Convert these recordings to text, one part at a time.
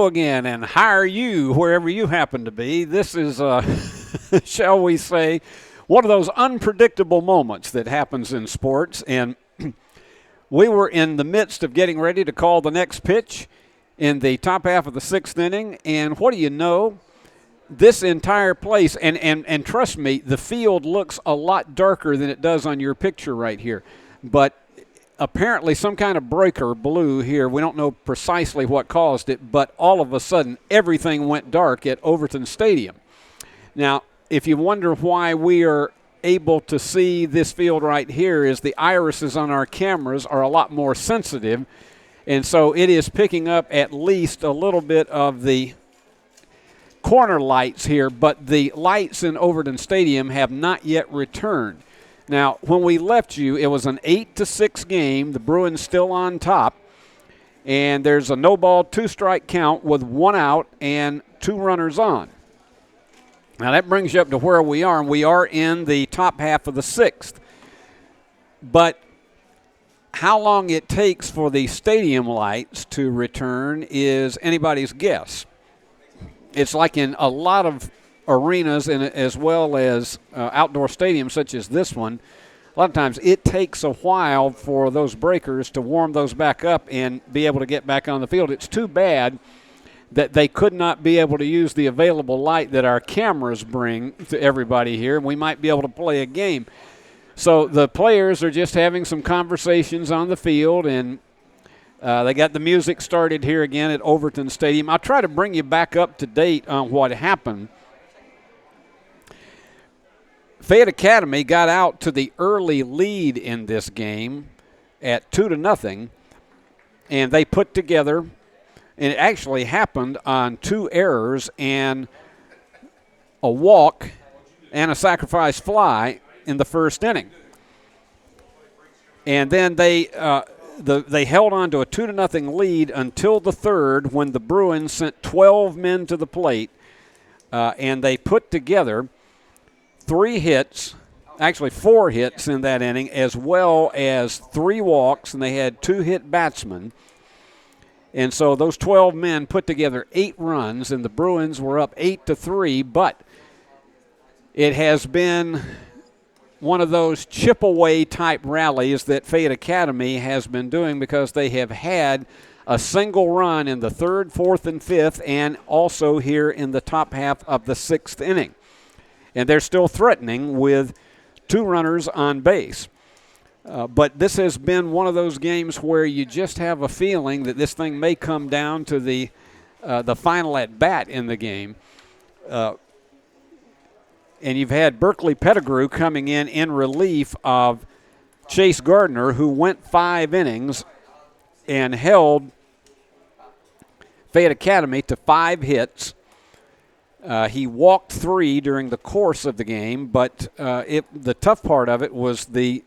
hello again, and how are you, wherever you happen to be? This is, shall we say, one of those unpredictable moments that happens in sports, and we were in the midst of getting ready to call the next pitch in the top half of the sixth inning, and what do you know? This entire place, and trust me, the field looks a lot darker than it does on your picture right here, but apparently some kind of breaker blew here. We don't know precisely what caused it, but all of a sudden everything went dark at Overton Stadium. Now, if you wonder why we are able to see this field right here, is the irises on our cameras are a lot more sensitive, and so it is picking up at least a little bit of the corner lights here, but the lights in Overton Stadium have not yet returned. Now, when we left you, it was an 8-6 game. The Bruins still on top. And there's a no-ball, two-strike count with 1 out and 2 runners on. Now, that brings you up to where we are, and we are in the top half of the sixth. But how long it takes for the stadium lights to return is anybody's guess. It's like in a lot of arenas and as well as outdoor stadiums such as this one, a lot of times it takes a while for those breakers to warm those back up and be able to get back on the field. It's too bad that they could not be able to use the available light that our cameras bring to everybody here. We might be able to play a game. So the players are just having some conversations on the field, and they got the music started here again at Overton Stadium. I'll try to bring you back up to date on what happened. Fayette Academy got out to the early lead in this game at 2-0, and they put together, and it actually happened on 2 errors and a walk and a sacrifice fly in the first inning. And then they held on to a 2-0 lead until the third, when the Bruins sent 12 men to the plate, and they put together 3 hits, actually 4 hits in that inning, as well as 3 walks, and they had 2 hit batsmen. And so those 12 men put together 8 runs, and the Bruins were up 8-3, but it has been one of those chip-away type rallies that Fayette Academy has been doing, because they have had a single run in the 3rd, 4th, and 5th, and also here in the top half of the 6th inning. And they're still threatening with 2 runners on base. But this has been one of those games where you just have a feeling that this thing may come down to the final at-bat in the game. And you've had Berkeley Pettigrew coming in relief of Chase Gardner, who went 5 innings and held Fayette Academy to 5 hits. He walked 3 during the course of the game, but the tough part of it was the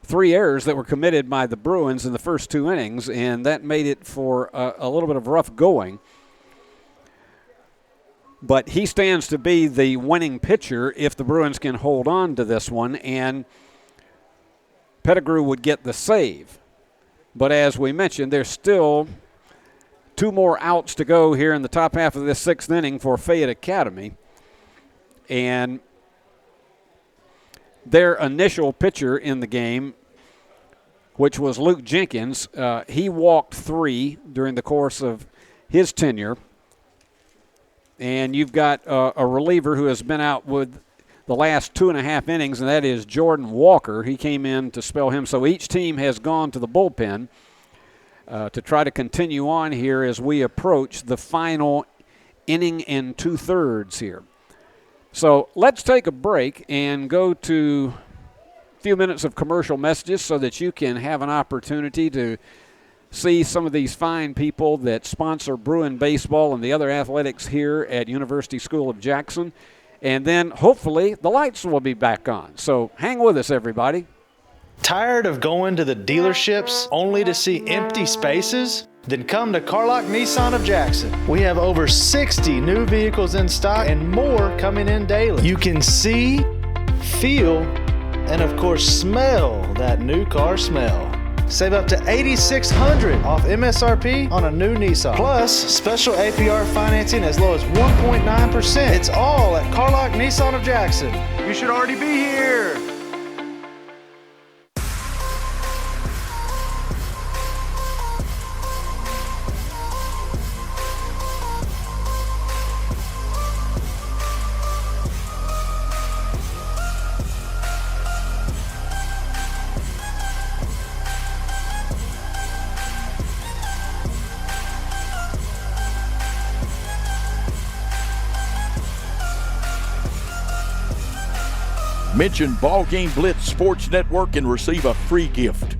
3 errors that were committed by the Bruins in the first 2 innings, and that made it for a little bit of rough going. But he stands to be the winning pitcher if the Bruins can hold on to this one, and Pettigrew would get the save. But as we mentioned, there's still 2 more outs to go here in the top half of this 6th inning for Fayette Academy. And their initial pitcher in the game, which was Luke Jenkins, he walked 3 during the course of his tenure. And you've got a reliever who has been out with the last 2.5 innings, and that is Jordan Walker. He came in to spell him. So each team has gone to the bullpen to try to continue on here as we approach the final inning and 2/3 here. So let's take a break and go to a few minutes of commercial messages so that you can have an opportunity to see some of these fine people that sponsor Bruin baseball and the other athletics here at University School of Jackson. And then hopefully the lights will be back on. So hang with us, everybody. Tired of going to the dealerships only to see empty spaces? Then come to Carlock Nissan of Jackson. We have over 60 new vehicles in stock and more coming in daily. You can see, feel, and of course smell that new car smell. Save up to $8,600 off MSRP on a new Nissan. Plus, special APR financing as low as 1.9%. It's all at Carlock Nissan of Jackson. You should already be here. Mention BallGame Blitz Sports Network and receive a free gift.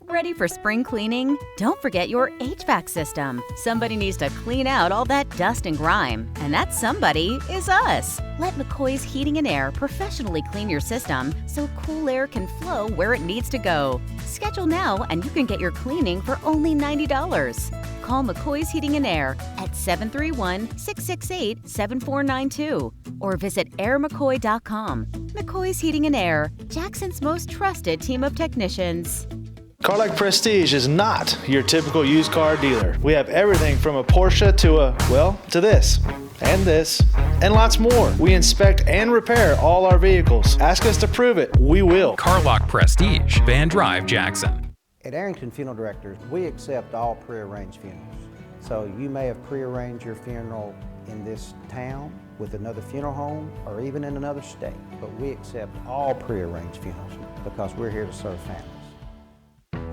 Ready for spring cleaning? Don't forget your HVAC system. Somebody needs to clean out all that dust and grime, and that somebody is us. Let McCoy's Heating and Air professionally clean your system so cool air can flow where it needs to go. Schedule now and you can get your cleaning for only $90. Call McCoy's Heating and Air at 731-668-7492 or visit airmccoy.com. McCoy's Heating and Air, Jackson's most trusted team of technicians. Carlock Prestige is not your typical used car dealer. We have everything from a Porsche to this, and lots more. We inspect and repair all our vehicles. Ask us to prove it, we will. Carlock Prestige, Van Drive, Jackson. At Arrington Funeral Directors, we accept all prearranged funerals. So you may have prearranged your funeral in this town with another funeral home or even in another state, but we accept all prearranged funerals because we're here to serve families.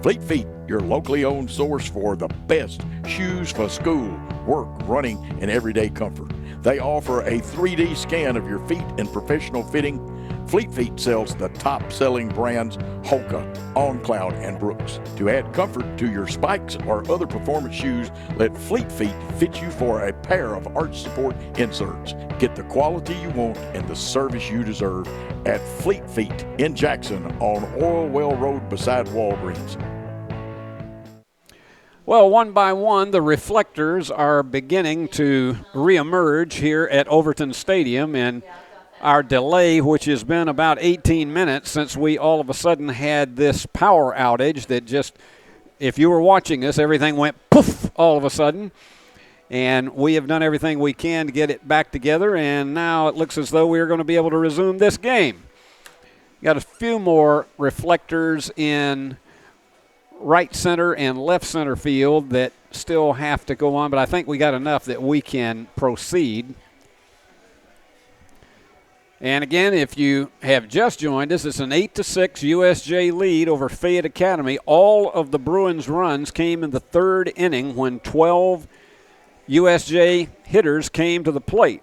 Fleet Feet, your locally owned source for the best shoes for school, work, running, and everyday comfort. They offer a 3D scan of your feet and professional fitting. Fleet Feet sells the top-selling brands Hoka, On Cloud, and Brooks. To add comfort to your spikes or other performance shoes, let Fleet Feet fit you for a pair of arch support inserts. Get the quality you want and the service you deserve at Fleet Feet in Jackson on Oil Well Road beside Walgreens. Well, one by one, the reflectors are beginning to reemerge here at Overton Stadium, and our delay, which has been about 18 minutes since we all of a sudden had this power outage that just, if you were watching us, everything went poof all of a sudden. And we have done everything we can to get it back together, and now it looks as though we're going to be able to resume this game. Got a few more reflectors in right center and left center field that still have to go on, but I think we got enough that we can proceed. And again, if you have just joined us, it's an 8-6 USJ lead over Fayette Academy. All of the Bruins' runs came in the third inning when 12 USJ hitters came to the plate.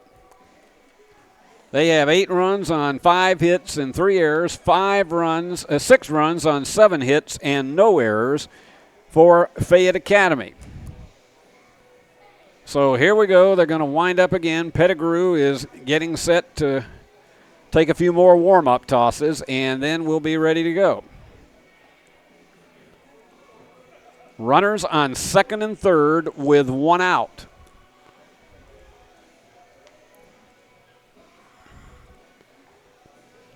They have 8 runs on 5 hits and 3 errors, 6 runs on 7 hits and no errors for Fayette Academy. So here we go. They're going to wind up again. Pettigrew is getting set to take a few more warm-up tosses, and then we'll be ready to go. Runners on second and third with 1 out.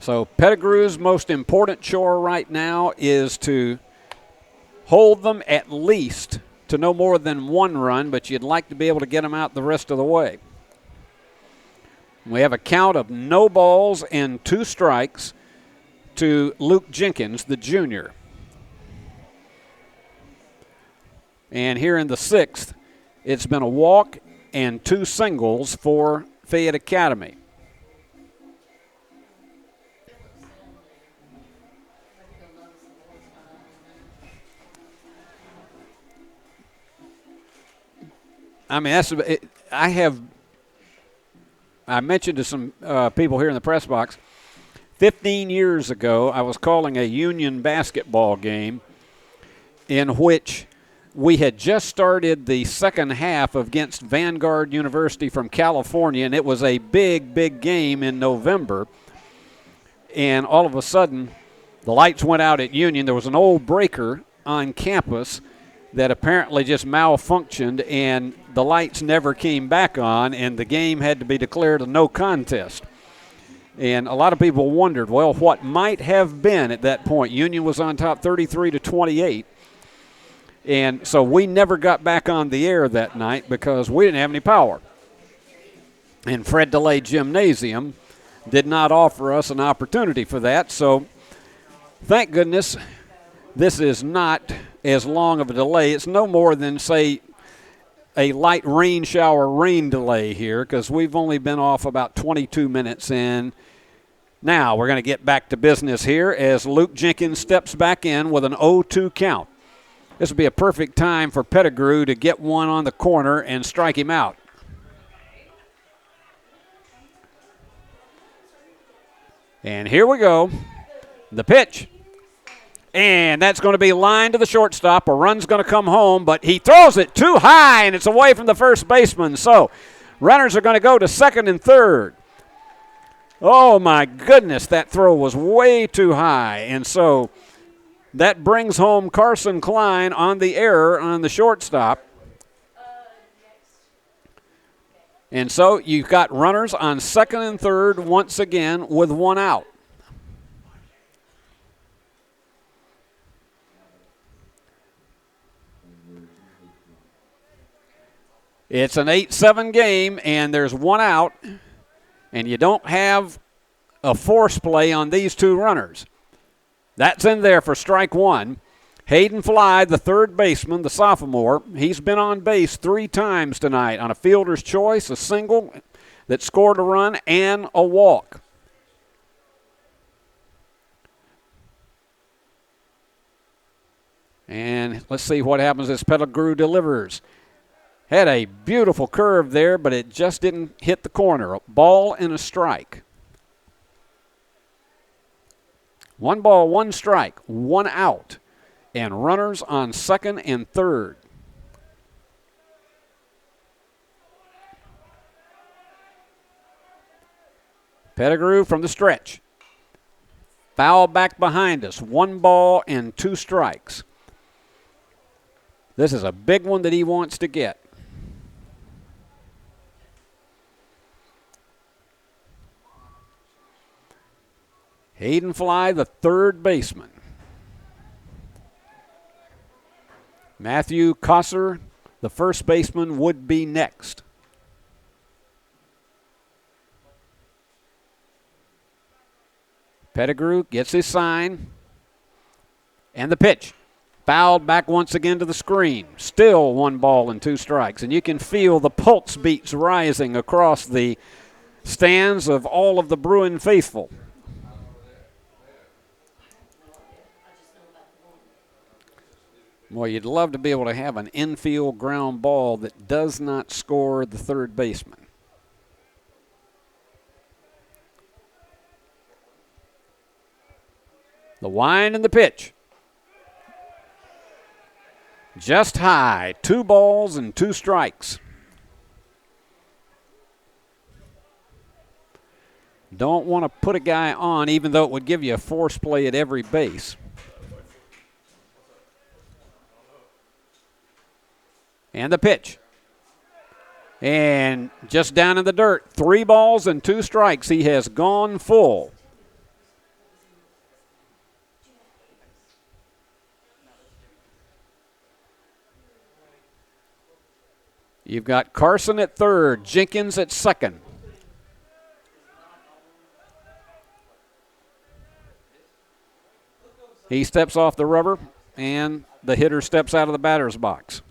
So Pettigrew's most important chore right now is to hold them at least to no more than 1 run, but you'd like to be able to get them out the rest of the way. We have a count of no balls and 2 strikes to Luke Jenkins, the junior. And here in the 6th, it's been a walk and 2 singles for Fayette Academy. I mean, I mentioned to some people here in the press box, 15 years ago, I was calling a Union basketball game in which we had just started the second half against Vanguard University from California, and it was a big, big game in November. And all of a sudden, the lights went out at Union. There was an old breaker on campus that apparently just malfunctioned, and the lights never came back on, and the game had to be declared a no contest. And a lot of people wondered, well, what might have been at that point. Union was on top 33-28. And so we never got back on the air that night because we didn't have any power. And Fred DeLay Gymnasium did not offer us an opportunity for that. So thank goodness this is not as long of a delay. It's no more than, say, a light rain shower rain delay here because we've only been off about 22 minutes in. Now we're going to get back to business here as Luke Jenkins steps back in with an 0-2 count. This would be a perfect time for Pettigrew to get one on the corner and strike him out. And here we go. The pitch. And that's going to be lined to the shortstop. A run's going to come home, but he throws it too high, and it's away from the first baseman. So runners are going to go to second and third. Oh, my goodness, that throw was way too high. And so that brings home Carson Klein on the error on the shortstop. And so you've got runners on second and third once again with one out. It's an 8-7 game, and there's one out, and you don't have a force play on these two runners. That's in there for strike one. Hayden Fly, the third baseman, the sophomore, he's been on base 3 times tonight on a fielder's choice, a single that scored a run, and a walk. And let's see what happens as Pettigrew delivers. Had a beautiful curve there, but it just didn't hit the corner. A ball and a strike. 1 ball, 1 strike, 1 out. And runners on second and third. Pettigrew from the stretch. Foul back behind us. 1 ball and 2 strikes. This is a big one that he wants to get. Hayden Fly, the third baseman. Matthew Kosser, the first baseman, would be next. Pettigrew gets his sign. And the pitch. Fouled back once again to the screen. Still 1 ball and 2 strikes. And you can feel the pulse beats rising across the stands of all of the Bruin faithful. Well, you'd love to be able to have an infield ground ball that does not score the third baseman. The wind and the pitch. Just high. 2 balls and 2 strikes. Don't want to put a guy on, even though it would give you a force play at every base. And the pitch. And just down in the dirt. 3 balls and 2 strikes. He has gone full. You've got Carson at third, Jenkins at second. He steps off the rubber, and the hitter steps out of the batter's box.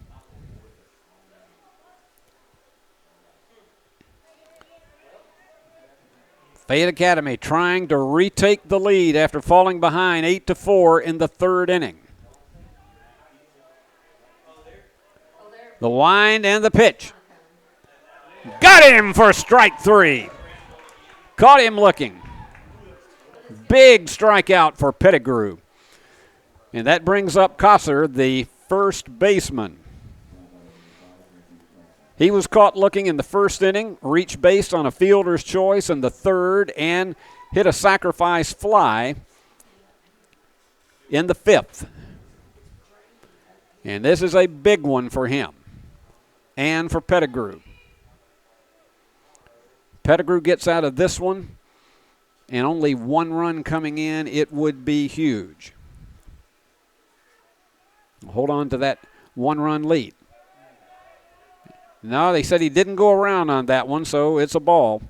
Fayette Academy trying to retake the lead after falling behind 8-4 in the third inning. The wind and the pitch. Got him for strike 3. Caught him looking. Big strikeout for Pettigrew. And that brings up Kosser, the first baseman. He was caught looking in the first inning, reached base on a fielder's choice in the third, and hit a sacrifice fly in the 5th. And this is a big one for him and for Pettigrew. Pettigrew gets out of this one and only 1 run coming in, it would be huge. Hold on to that 1-run lead. No, they said he didn't go around on that one, so it's a ball.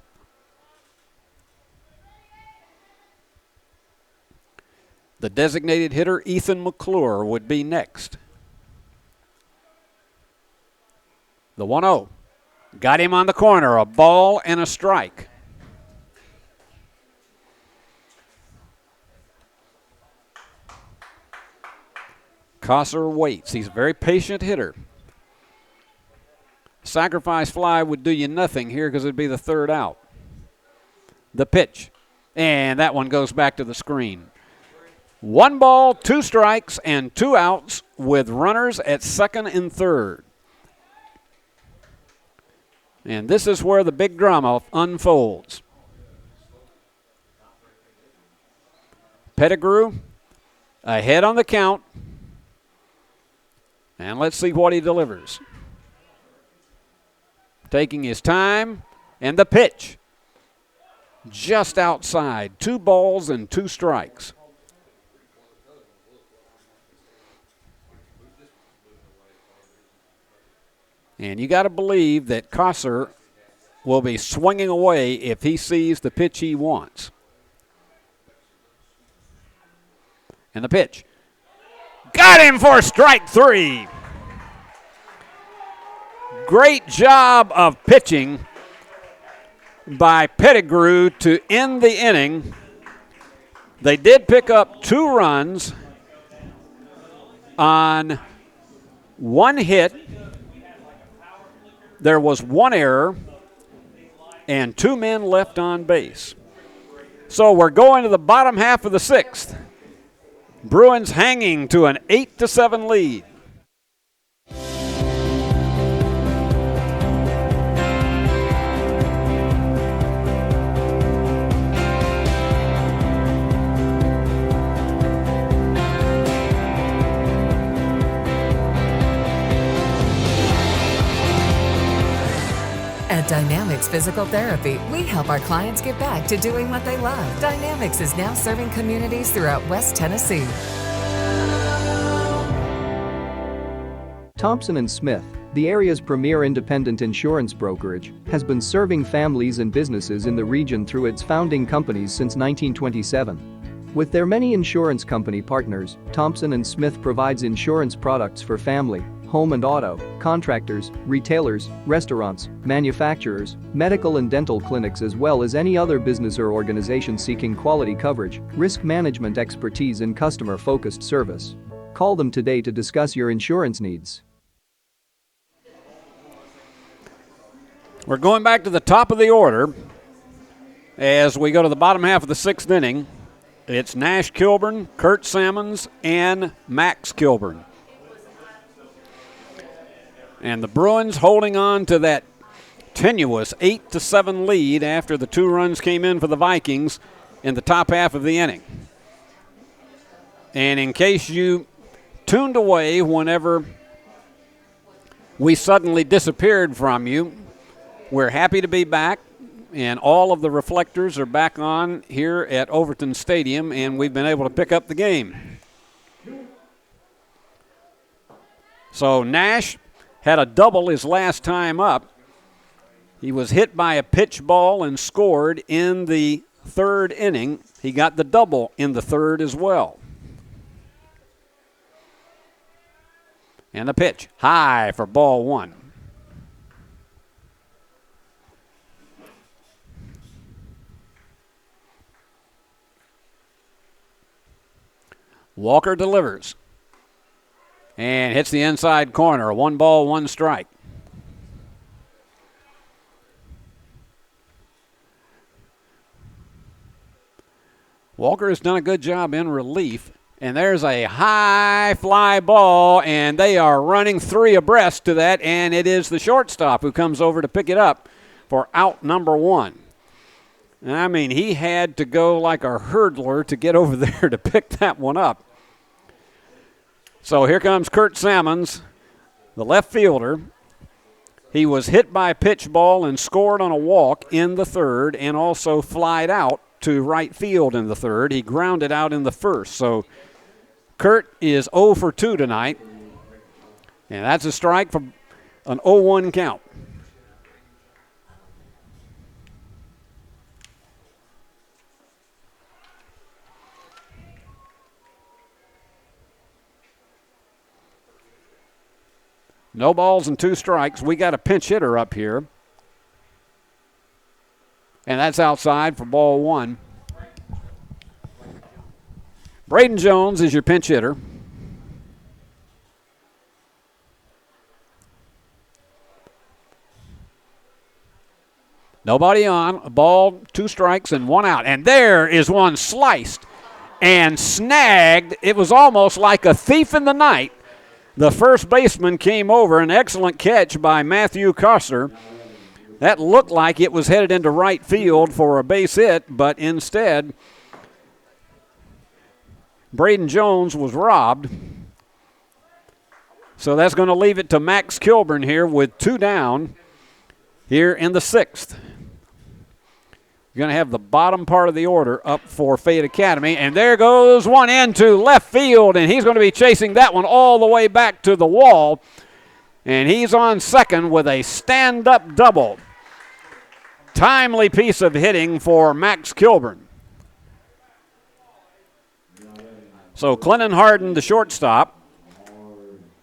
The designated hitter, Ethan McClure, would be next. The 1-0. Got him on the corner, a ball and a strike. Kosser waits. He's a very patient hitter. Sacrifice fly would do you nothing here because it'd be the 3rd out. The pitch. And that one goes back to the screen. 1 ball, 2 strikes, and 2 outs with runners at 2nd and 3rd. And this is where the big drama unfolds. Pettigrew ahead on the count. And let's see what he delivers. Taking his time, and the pitch. Just outside. 2 balls and 2 strikes. And you got to believe that Kosser will be swinging away if he sees the pitch he wants. And the pitch. Got him for strike 3. Great job of pitching by Pettigrew to end the inning. They did pick up 2 runs on 1 hit. There was 1 error and 2 men left on base. So we're going to the bottom half of the 6th. Bruins hanging to an 8-7 lead. At Dynamics Physical Therapy, we help our clients get back to doing what they love. Dynamics is now serving communities throughout West Tennessee. Thompson & Smith, the area's premier independent insurance brokerage, has been serving families and businesses in the region through its founding companies since 1927. With their many insurance company partners, Thompson & Smith provides insurance products for family, home and auto, contractors, retailers, restaurants, manufacturers, medical and dental clinics, as well as any other business or organization seeking quality coverage, risk management expertise and customer-focused service. Call them today to discuss your insurance needs. We're going back to the top of the order as we go to the bottom half of the 6th inning. It's Nash Kilburn, Kurt Sammons, and Max Kilburn. And the Bruins holding on to that tenuous 8-7 lead after the 2 runs came in for the Vikings in the top half of the inning. And in case you tuned away whenever we suddenly disappeared from you, we're happy to be back, and all of the reflectors are back on here at Overton Stadium, and we've been able to pick up the game. So Nash had a double his last time up. He was hit by a pitch ball and scored in the 3rd inning. He got the double in the 3rd as well. And the pitch, high for ball 1. Walker delivers and hits the inside corner. 1 ball, 1 strike. Walker has done a good job in relief. And there's a high fly ball, and they are running 3 abreast to that, and it is the shortstop who comes over to pick it up for out number 1. And I mean, he had to go like a hurdler to get over there to pick that one up. So here comes Kurt Sammons, the left fielder. He was hit by a pitch ball and scored on a walk in the 3rd and also flied out to right field in the third. He grounded out in the first. So Kurt is 0 for 2 tonight. And that's a strike for an 0-1 count. No balls and 2 strikes. We got a pinch hitter up here. And that's outside for ball 1. Braden Jones is your pinch hitter. Nobody on. A ball, 2 strikes, and 1 out. And there is one sliced and snagged. It was almost like a thief in the night. The first baseman came over, an excellent catch by Matthew Koster. That looked like it was headed into right field for a base hit, but instead, Braden Jones was robbed. So that's going to leave it to Max Kilburn here with 2 down here in the 6th. You're going to have the bottom part of the order up for Fayette Academy. And there goes one into left field, and he's going to be chasing that one all the way back to the wall. And he's on second with a stand-up double. Timely piece of hitting for Max Kilburn. So Clennon Harden, the shortstop,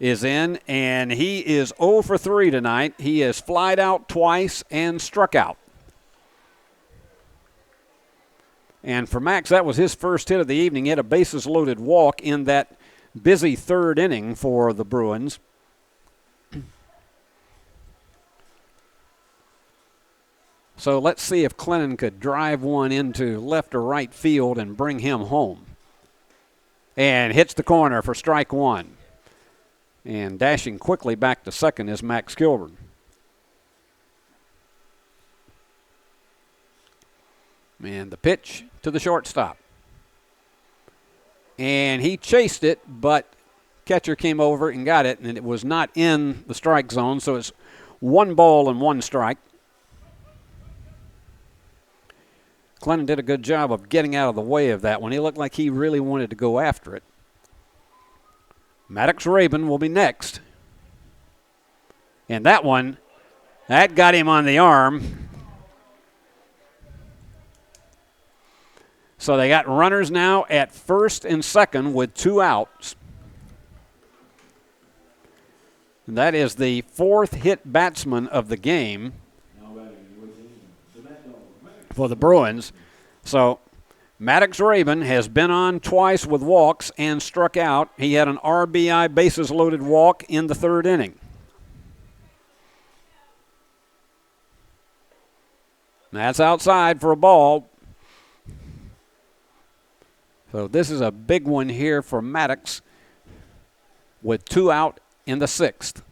is in, and he is 0 for 3 tonight. He has flied out twice and struck out. And for Max, that was his first hit of the evening. He had a bases-loaded walk in that busy third inning for the Bruins. So let's see if Clennon could drive one into left or right field and bring him home. And hits the corner for strike 1. And dashing quickly back to second is Max Kilburn. And the pitch to the shortstop. And he chased it, but catcher came over and got it, and it was not in the strike zone, so it's 1 ball and 1 strike. Clennon did a good job of getting out of the way of that one. He looked like he really wanted to go after it. Maddox Rabin will be next. And that one, that got him on the arm. So they got runners now at first and second with 2 outs. And that is the 4th hit batsman of the game for the Bruins. So Maddox Rabin has been on twice with walks and struck out. He had an RBI bases-loaded walk in the 3rd inning. That's outside for a ball. So this is a big one here for Maddox with 2 out in the 6th.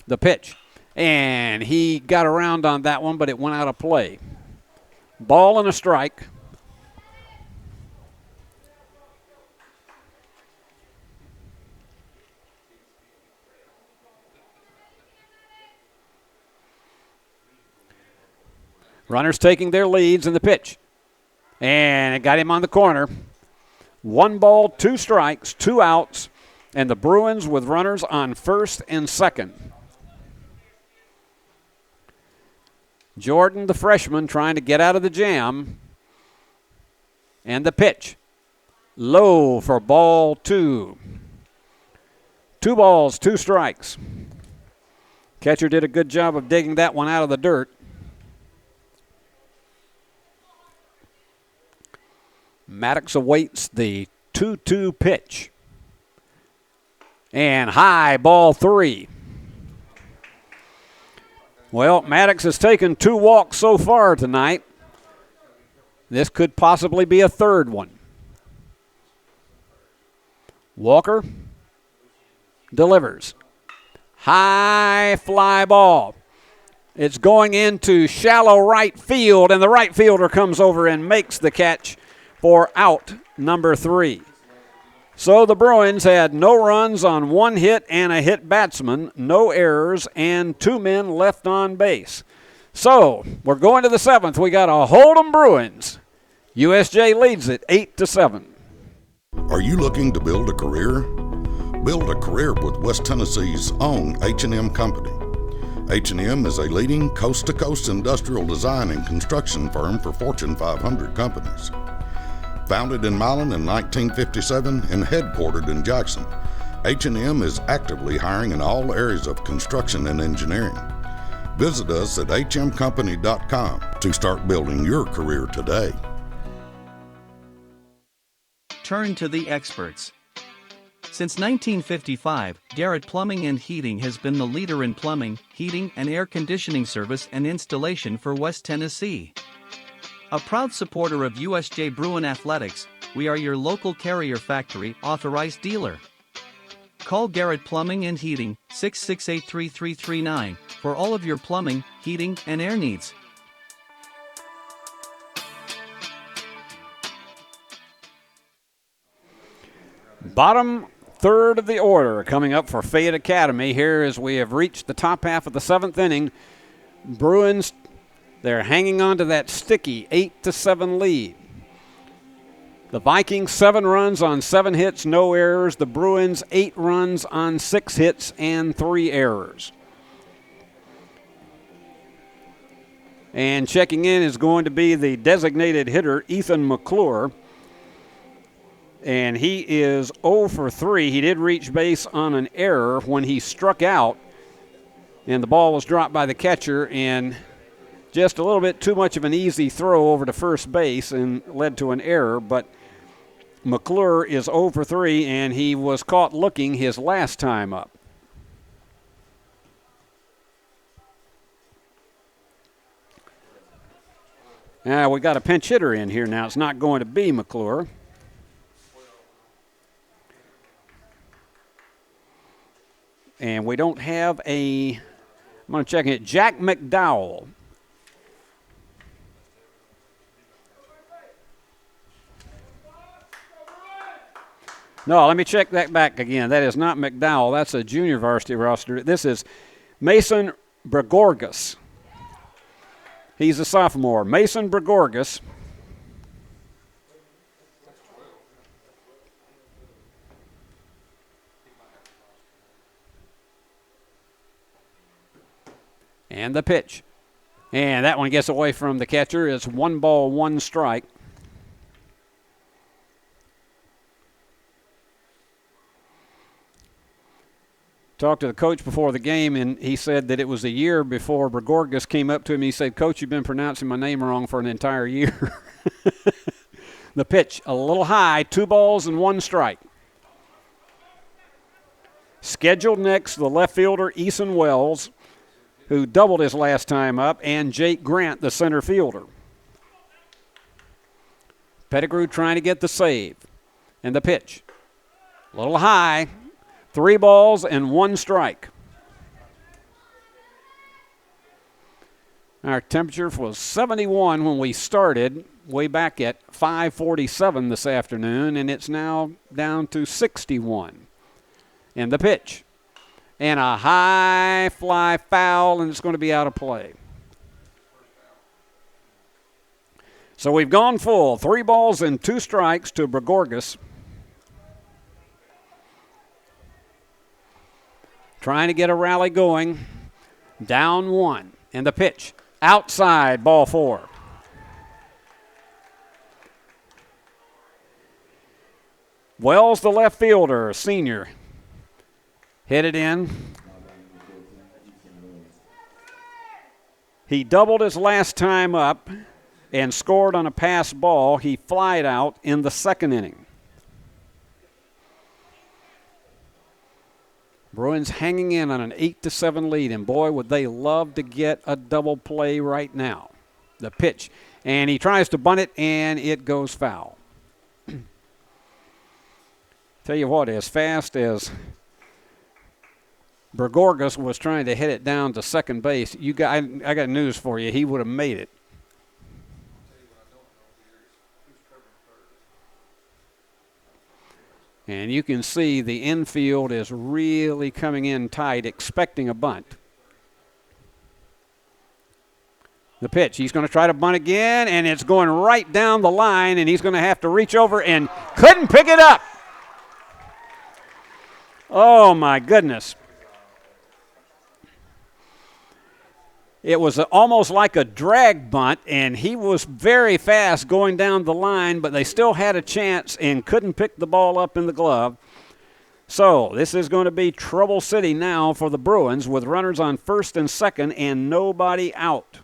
The pitch. And he got around on that one, but it went out of play. Ball and a strike. Runners taking their leads in the pitch. And it got him on the corner. 1 ball, 2 strikes, 2 outs, and the Bruins with runners on first and second. Jordan, the freshman, trying to get out of the jam. And the pitch. Low for ball 2. 2 balls, 2 strikes. Catcher did a good job of digging that one out of the dirt. Maddox awaits the 2-2 pitch. And high, ball 3. Well, Maddox has taken 2 walks so far tonight. This could possibly be a 3rd one. Walker delivers. High fly ball. It's going into shallow right field, and the right fielder comes over and makes the catch for out number 3. So the Bruins had no runs on 1 hit and a hit batsman, no errors, and 2 men left on base. So we're going to the 7th. We got a Hold'em Bruins. USJ leads it 8-7. Are you looking to build a career? Build a career with West Tennessee's own H&M Company. H&M is a leading coast-to-coast industrial design and construction firm for Fortune 500 companies. Founded in Milan in 1957 and headquartered in Jackson, H&M is actively hiring in all areas of construction and engineering. Visit us at hmcompany.com to start building your career today. Turn to the experts. Since 1955, Garrett Plumbing and Heating has been the leader in plumbing, heating, and air conditioning service and installation for West Tennessee. A proud supporter of USJ Bruin Athletics, we are your local Carrier Factory authorized dealer. Call Garrett Plumbing and Heating 668-3339 for all of your plumbing, heating, and air needs. Bottom third of the order coming up for Fayette Academy here as we have reached the top half of the 7th inning. Bruins, they're hanging on to that sticky 8-7 lead. The Vikings 7 runs on 7 hits, no errors. The Bruins 8 runs on 6 hits and 3 errors. And checking in is going to be the designated hitter, Ethan McClure. And he is 0 for 3. He did reach base on an error when he struck out, and the ball was dropped by the catcher, and just a little bit too much of an easy throw over to first base and led to an error. But McClure is 0 for 3, and he was caught looking his last time up. Now we got a pinch hitter in here now. It's not going to be McClure. And we don't have I'm going to check it, Jack McDowell. No, let me check that back again. That is not McDowell. That's a junior varsity roster. This is Mason Bregorgas. He's a sophomore. Mason Bregorgas. And the pitch. And that one gets away from the catcher. It's 1 ball, 1 strike. Talked to the coach before the game, and he said that it was a year before Bregorgas came up to him. He said, "Coach, you've been pronouncing my name wrong for an entire year." The pitch, a little high, 2 balls and 1 strike. Scheduled next, the left fielder, Eason Wells, who doubled his last time up, and Jake Grant, the center fielder. Pettigrew trying to get the save. And the pitch. A little high. 3 balls and 1 strike. Our temperature was 71 when we started, way back at 5:47 this afternoon, and it's now down to 61. And the pitch. And a high fly foul, and it's going to be out of play. So we've gone full. 3 balls and 2 strikes to Bregorgas. Trying to get a rally going. Down 1. And the pitch. Outside, ball 4. Wells, the left fielder, senior. Hit it in. He doubled his last time up and scored on a pass ball. He flied out in the 2nd inning. Bruins hanging in on an 8-7 lead, and boy, would they love to get a double play right now. The pitch, and he tries to bunt it, and it goes foul. Tell you what, as fast as Bregorgas was trying to hit it down to second base, I got news for you. He would have made it. And you can see the infield is really coming in tight, expecting a bunt. The pitch. He's going to try to bunt again, and it's going right down the line, and he's going to have to reach over and couldn't pick it up. Oh, my goodness. It was almost like a drag bunt, and he was very fast going down the line, but they still had a chance and couldn't pick the ball up in the glove. So this is going to be trouble city now for the Bruins with runners on first and second and nobody out.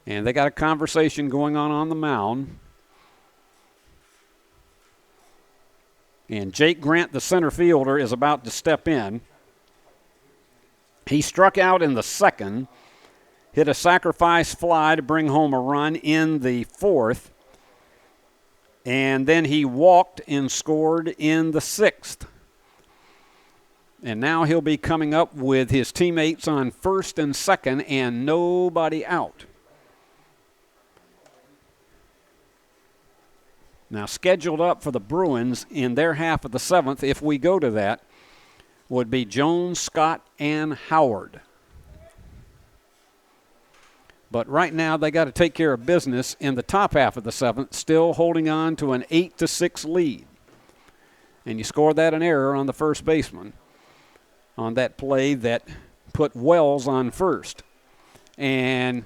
And they got a conversation going on the mound. And Jake Grant, the center fielder, is about to step in. He struck out in the second, hit a sacrifice fly to bring home a run in the fourth, and then he walked and scored in the sixth. And now he'll be coming up with his teammates on first and second and nobody out. Now, scheduled up for the Bruins in their half of the seventh, if we go to that, would be Jones, Scott, and Howard. But right now, they got to take care of business in the top half of the seventh, still holding on to an 8-6 lead. And you scored that an error on the first baseman on that play that put Wells on first. And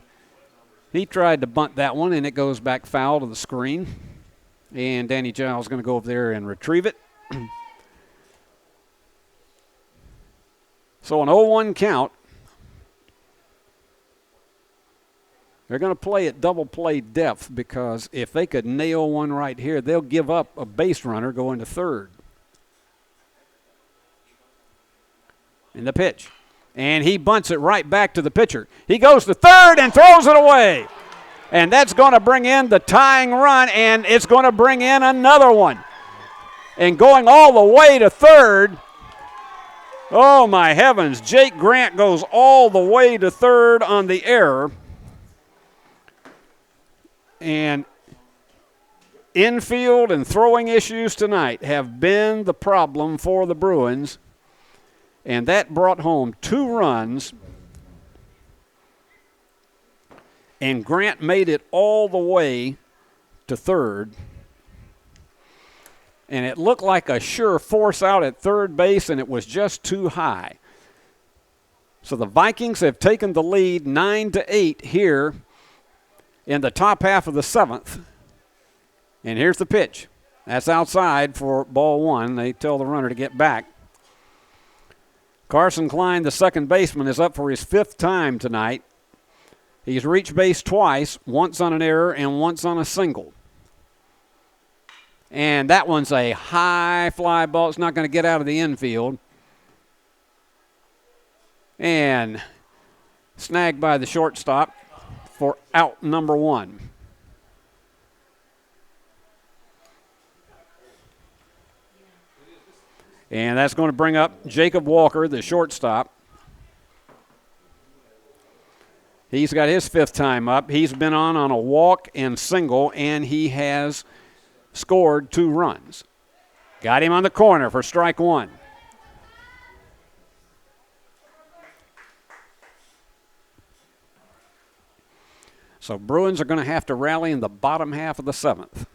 he tried to bunt that one, and it goes back foul to the screen. And Danny Giles is going to go over there and retrieve it. So an 0-1 count. They're going to play at double play depth because if they could nail one right here, they'll give up a base runner going to third. And the pitch. And he bunts it right back to the pitcher. He goes to third and throws it away. And that's going to bring in the tying run, and it's going to bring in another one. And going all the way to third, oh my heavens, Jake Grant goes all the way to third on the error. And infield and throwing issues tonight have been the problem for the Bruins. And that brought home 2 runs. And Grant made it all the way to third. And it looked like a sure force out at third base, and it was just too high. So the Vikings have taken the lead 9-8 here in the top half of the seventh. And here's the pitch. That's outside for ball one. They tell the runner to get back. Carson Klein, the second baseman, is up for his 5th time tonight. He's reached base twice, once on an error and once on a single. And that one's a high fly ball. It's not going to get out of the infield. And snagged by the shortstop for out number 1. And that's going to bring up Jacob Walker, the shortstop. He's got his 5th time up. He's been on a walk and single, and he has scored 2 runs. Got him on the corner for strike 1. So Bruins are going to have to rally in the bottom half of the 7th.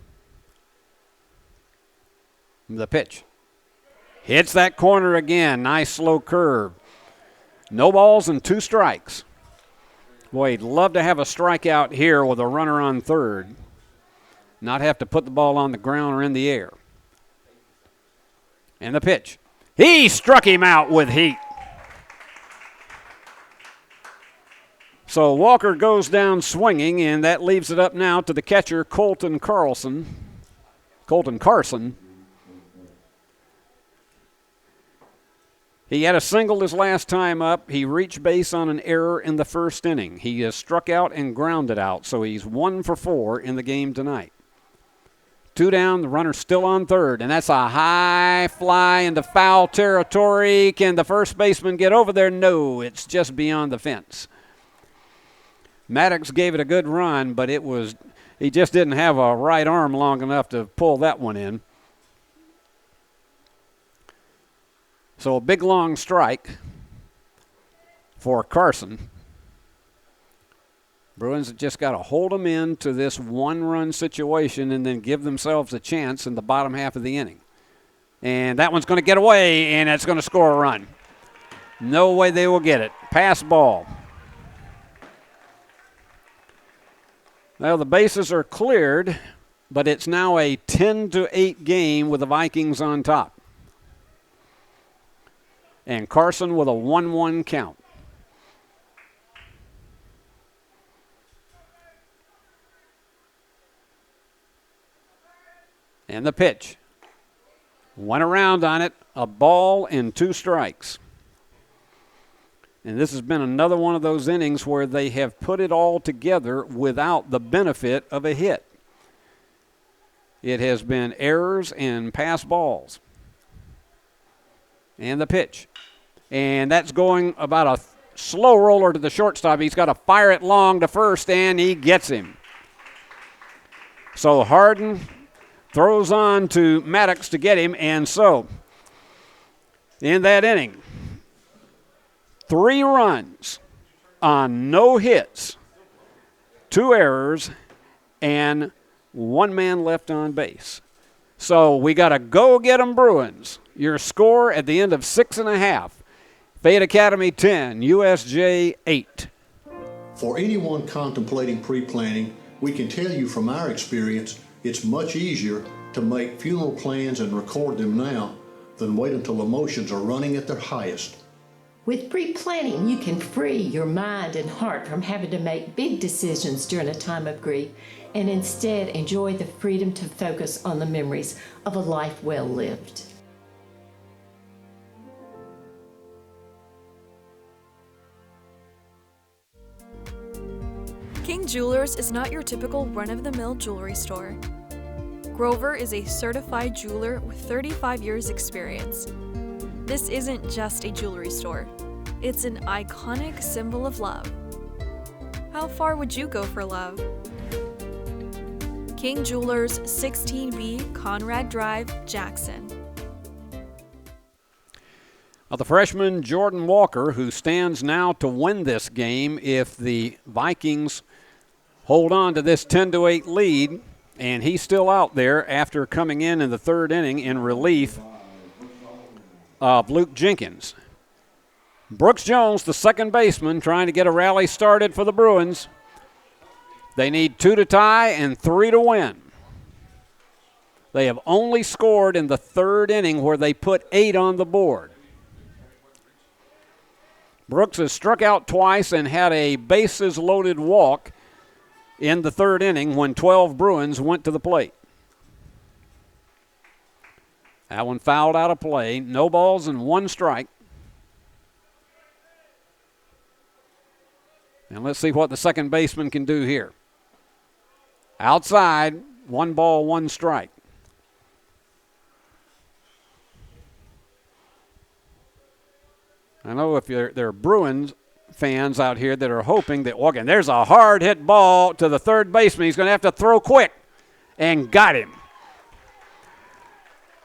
The pitch. Hits that corner again. Nice slow curve. No balls and 2 strikes. Boy, he'd love to have a strikeout here with a runner on third. Not have to put the ball on the ground or in the air. And the pitch. He struck him out with heat. So Walker goes down swinging, and that leaves it up now to the catcher, Colton Carson. He had a single his last time up. He reached base on an error in the first inning. He has struck out and grounded out, so he's 1 for 4 in the game tonight. 2 down, the runner still on third, and that's a high fly into foul territory. Can the first baseman get over there? No, it's just beyond the fence. Maddox gave it a good run, but he just didn't have a right arm long enough to pull that one in. So a big long strike for Carson. Bruins have just got to hold them into this one-run situation and then give themselves a chance in the bottom half of the inning. And that one's going to get away, and it's going to score a run. No way they will get it. Pass ball. Well, the bases are cleared, but it's now a 10-8 game with the Vikings on top. And Carson with a 1-1 count. And the pitch. Went around on it, a ball and 2 strikes. And this has been another one of those innings where they have put it all together without the benefit of a hit. It has been errors and pass balls. And the pitch. And that's going about a slow roller to the shortstop. He's got to fire it long to first, and he gets him. So Harden throws on to Maddox to get him, and so in that inning, 3 runs on no hits, 2 errors, and 1 man left on base. So we got to go get 'em Bruins. Your score at the end of 6.5. Fayette Academy 10, USJ 8. For anyone contemplating pre-planning, we can tell you from our experience, it's much easier to make funeral plans and record them now than wait until emotions are running at their highest. With pre-planning, you can free your mind and heart from having to make big decisions during a time of grief and instead enjoy the freedom to focus on the memories of a life well lived. King Jewelers is not your typical run-of-the-mill jewelry store. Grover is a certified jeweler with 35 years experience. This isn't just a jewelry store. It's an iconic symbol of love. How far would you go for love? King Jewelers, 16B Conrad Drive, Jackson. Well, the freshman Jordan Walker, who stands now to win this game if the Vikings hold on to this 10-8 lead, and he's still out there after coming in the 3rd inning in relief of Luke Jenkins. Brooks Jones, the second baseman, trying to get a rally started for the Bruins. They need 2 to tie and 3 to win. They have only scored in the 3rd inning where they put 8 on the board. Brooks has struck out twice and had a bases-loaded walk in the 3rd inning when 12 Bruins went to the plate. That one fouled out of play. No balls and 1 strike. And let's see what the second baseman can do here. Outside, 1 ball, 1 strike. I know if there are Bruins fans out here that are hoping that, well, again, there's a hard hit ball to the third baseman. He's going to have to throw quick, and got him.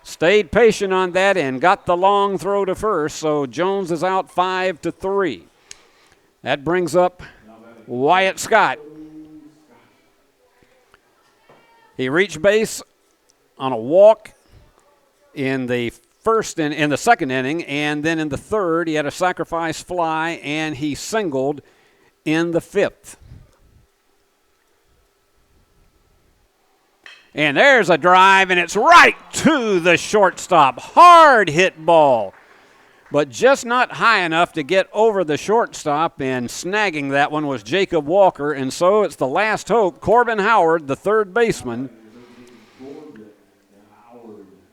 Stayed patient on that and got the long throw to first, so Jones is out 5-3. That brings up Wyatt Scott. He reached base on a walk in the second inning, and then in the 3rd he had a sacrifice fly and he singled in the 5th. And there's a drive, and it's right to the shortstop. Hard hit ball, but just not high enough to get over the shortstop, and snagging that one was Jacob Walker, and so it's the last hope. Corbin Howard, the third baseman.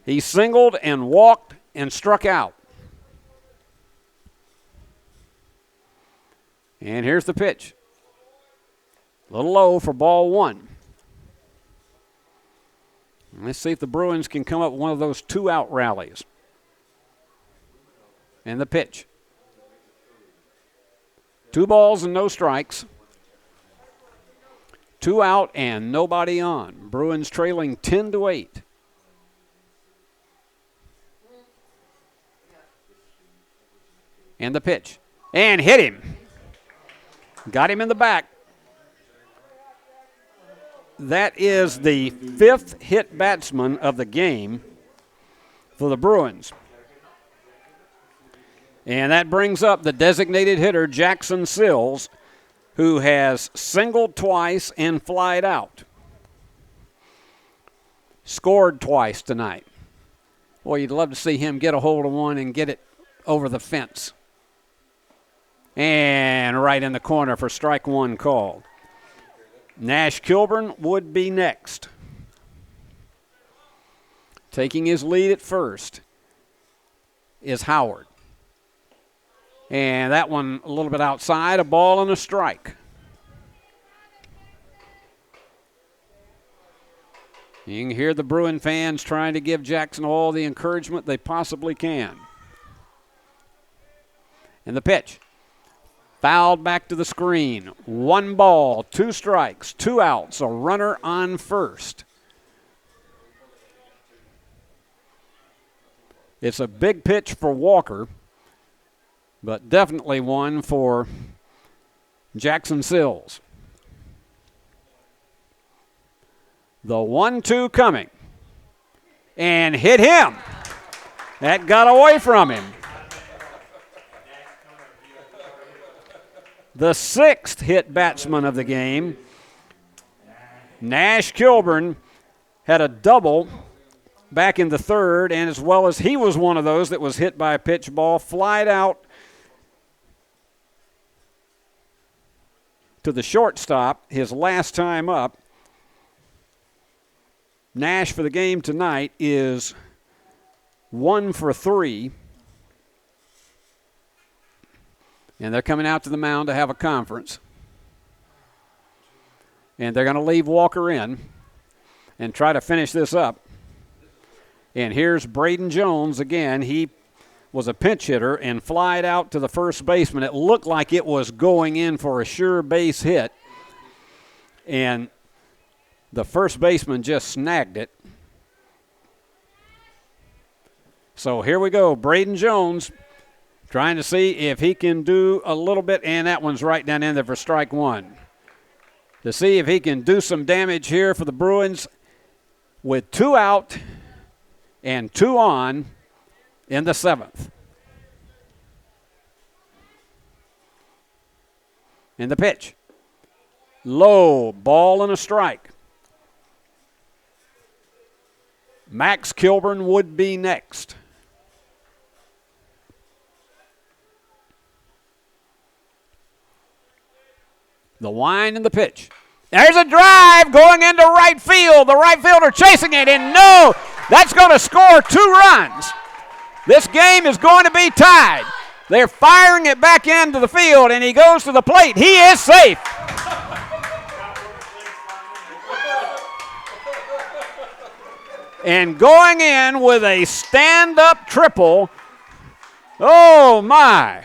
He singled and walked and struck out. And here's the pitch. A little low for ball 1. Let's see if the Bruins can come up with one of those 2-out rallies. And the pitch. 2 balls and no strikes. 2 out and nobody on. Bruins trailing 10-8. And the pitch. And hit him. Got him in the back. That is the 5th hit batsman of the game for the Bruins. And that brings up the designated hitter, Jackson Sills, who has singled twice and flied out. Scored twice tonight. Boy, you'd love to see him get a hold of one and get it over the fence. And right in the corner for strike one called. Nash Kilburn would be next. Taking his lead at first is Howard. And that one a little bit outside, a ball and a strike. You can hear the Bruin fans trying to give Jackson all the encouragement they possibly can. And the pitch. Fouled back to the screen. 1 ball, 2 strikes, 2 outs, a runner on first. It's a big pitch for Walker, but definitely one for Jackson Sills. The 1-2 coming. And hit him. That got away from him. The 6th hit batsman of the game, Nash Kilburn, had a double back in the 3rd, and as well as he was one of those that was hit by a pitch ball, flied out to the shortstop his last time up. Nash for the game tonight is 1 for 3. And they're coming out to the mound to have a conference. And they're going to leave Walker in and try to finish this up. And here's Braden Jones again. He was a pinch hitter and flied out to the first baseman. It looked like it was going in for a sure base hit. And the first baseman just snagged it. So here we go. Braden Jones trying to see if he can do a little bit, and that one's right down in there for strike one. To see if he can do some damage here for the Bruins with 2 out and 2 on in the 7th. And the pitch. Low, ball and a strike. Max Kilburn would be next. The wind and the pitch. There's a drive going into right field. The right fielder chasing it, and no, that's going to score 2 runs. This game is going to be tied. They're firing it back into the field, and he goes to the plate. He is safe. And going in with a stand-up triple. Oh, my.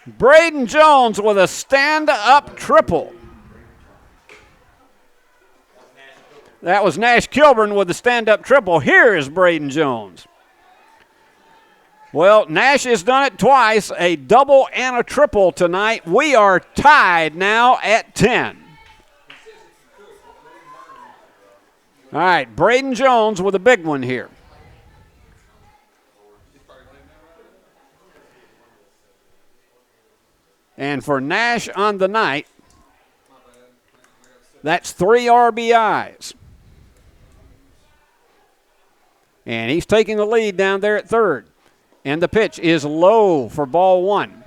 Braden Jones with a stand-up triple. That was Nash Kilburn with the stand-up triple. Here is Braden Jones. Well, Nash has done it twice, a double and a triple tonight. We are tied now at 10. All right, Braden Jones with a big one here. And for Nash on the night, that's 3 RBIs. And he's taking the lead down there at third. And the pitch is low for ball 1.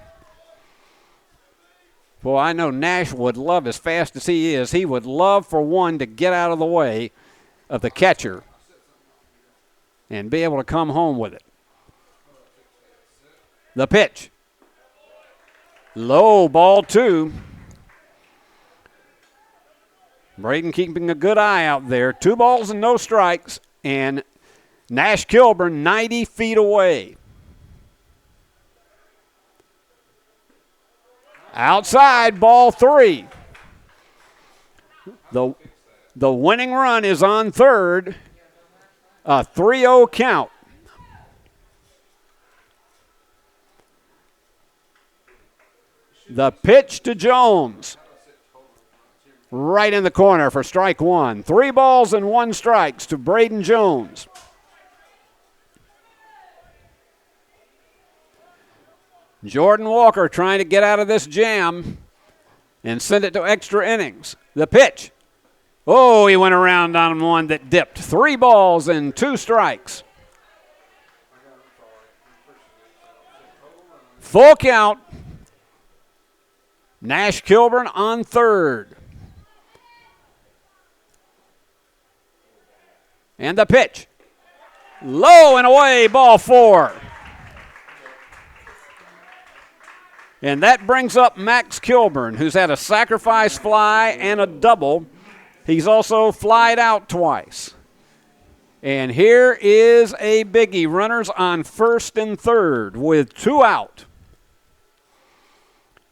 Well, I know Nash would love, as fast as he is, he would love for one to get out of the way of the catcher and be able to come home with it. The pitch. Low, ball 2. Braden keeping a good eye out there. 2 balls and no strikes. And Nash Kilburn 90 feet away. Outside, ball 3. The winning run is on third. A 3-0 count. The pitch to Jones. Right in the corner for strike one. 3 balls and 1 strike to Braden Jones. Jordan Walker trying to get out of this jam and send it to extra innings. The pitch. Oh, he went around on one that dipped. 3 balls and 2 strikes. Full count. Nash Kilburn on third. And the pitch. Low and away, ball 4. And that brings up Max Kilburn, who's had a sacrifice fly and a double. He's also flied out twice. And here is a biggie. Runners on first and third with 2 out.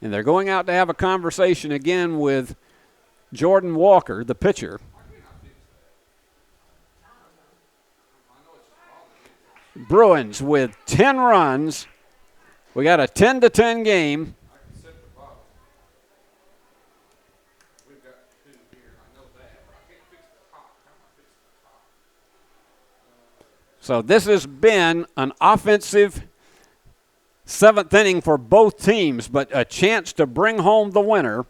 And they're going out to have a conversation again with Jordan Walker, the pitcher. Bruins with 10 runs. We got a 10-10 game. So this has been an offensive 7th inning for both teams, but a chance to bring home the winner.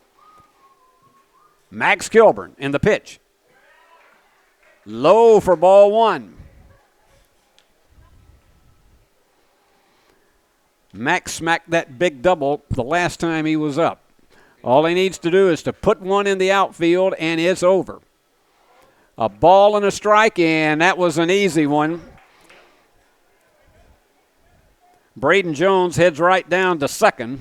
Max Kilburn in the pitch. Low for ball 1. Max smacked that big double the last time he was up. All he needs to do is to put one in the outfield, and it's over. A ball and a strike, and that was an easy one. Braden Jones heads right down to second.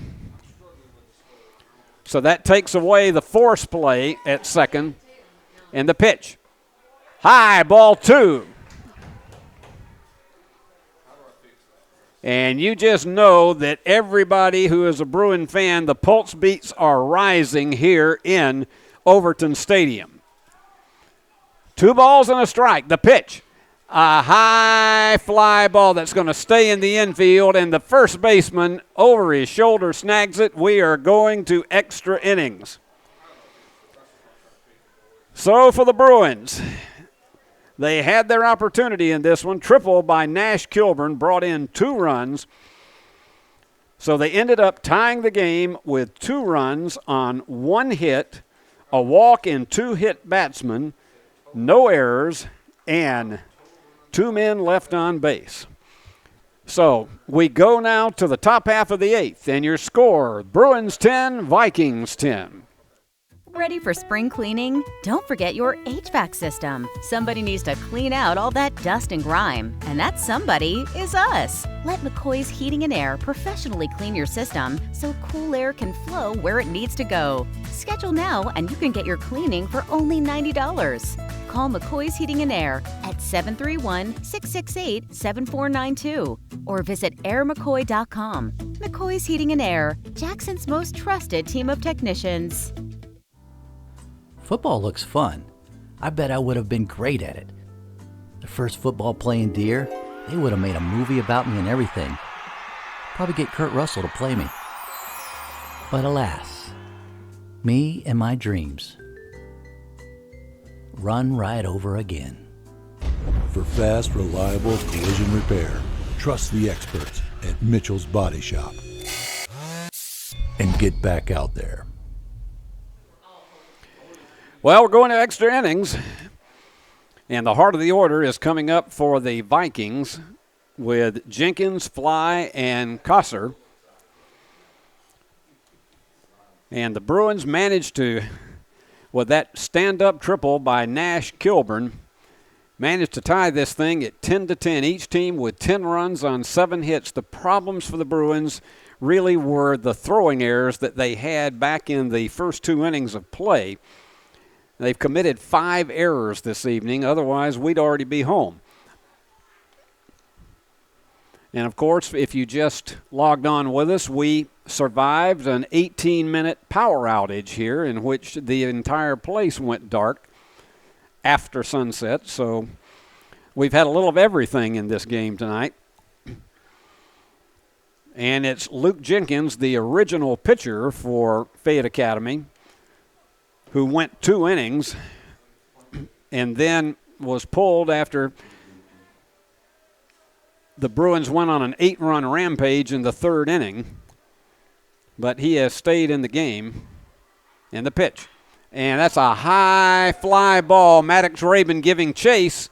So that takes away the force play at second. And the pitch. High, ball 2. And you just know that everybody who is a Bruin fan, the pulse beats are rising here in Overton Stadium. 2 balls and a strike. The pitch. A high fly ball that's going to stay in the infield, and the first baseman over his shoulder snags it. We are going to extra innings. So for the Bruins, they had their opportunity in this one. Triple by Nash Kilburn brought in 2 runs. So they ended up tying the game with 2 runs on 1 hit, a walk and 2 hit batsmen, no errors, and 2 men left on base. So we go now to the top half of the 8th, and your score, Bruins 10, Vikings 10. Ready for spring cleaning? Don't forget your HVAC system. Somebody needs to clean out all that dust and grime, and that somebody is us. Let McCoy's Heating and Air professionally clean your system so cool air can flow where it needs to go. Schedule now and you can get your cleaning for only $90. Call McCoy's Heating and Air at 731-668-7492 or visit airmccoy.com. McCoy's Heating and Air, Jackson's most trusted team of technicians. Football looks fun. I bet I would have been great at it. The first football playing deer, they would have made a movie about me and everything. Probably get Kurt Russell to play me. But alas, me and my dreams run right over again. For fast, reliable collision repair, trust the experts at Mitchell's Body Shop. And get back out there. Well, we're going to extra innings, and the heart of the order is coming up for the Vikings with Jenkins, Fly, and Kosser. And the Bruins managed to, with that stand-up triple by Nash Kilburn, managed to tie this thing at 10-10, each team with 10 runs on 7 hits. The problems for the Bruins really were the throwing errors that they had back in the first 2 innings of play. They've committed 5 errors this evening. Otherwise, we'd already be home. And, of course, if you just logged on with us, we survived an 18-minute power outage here in which the entire place went dark after sunset. So we've had a little of everything in this game tonight. And it's Luke Jenkins, the original pitcher for Fayette Academy, who went 2 innings and then was pulled after the Bruins went on an 8-run rampage in the 3rd inning. But he has stayed in the game. And the pitch. And that's a high fly ball. Maddox Rabin giving chase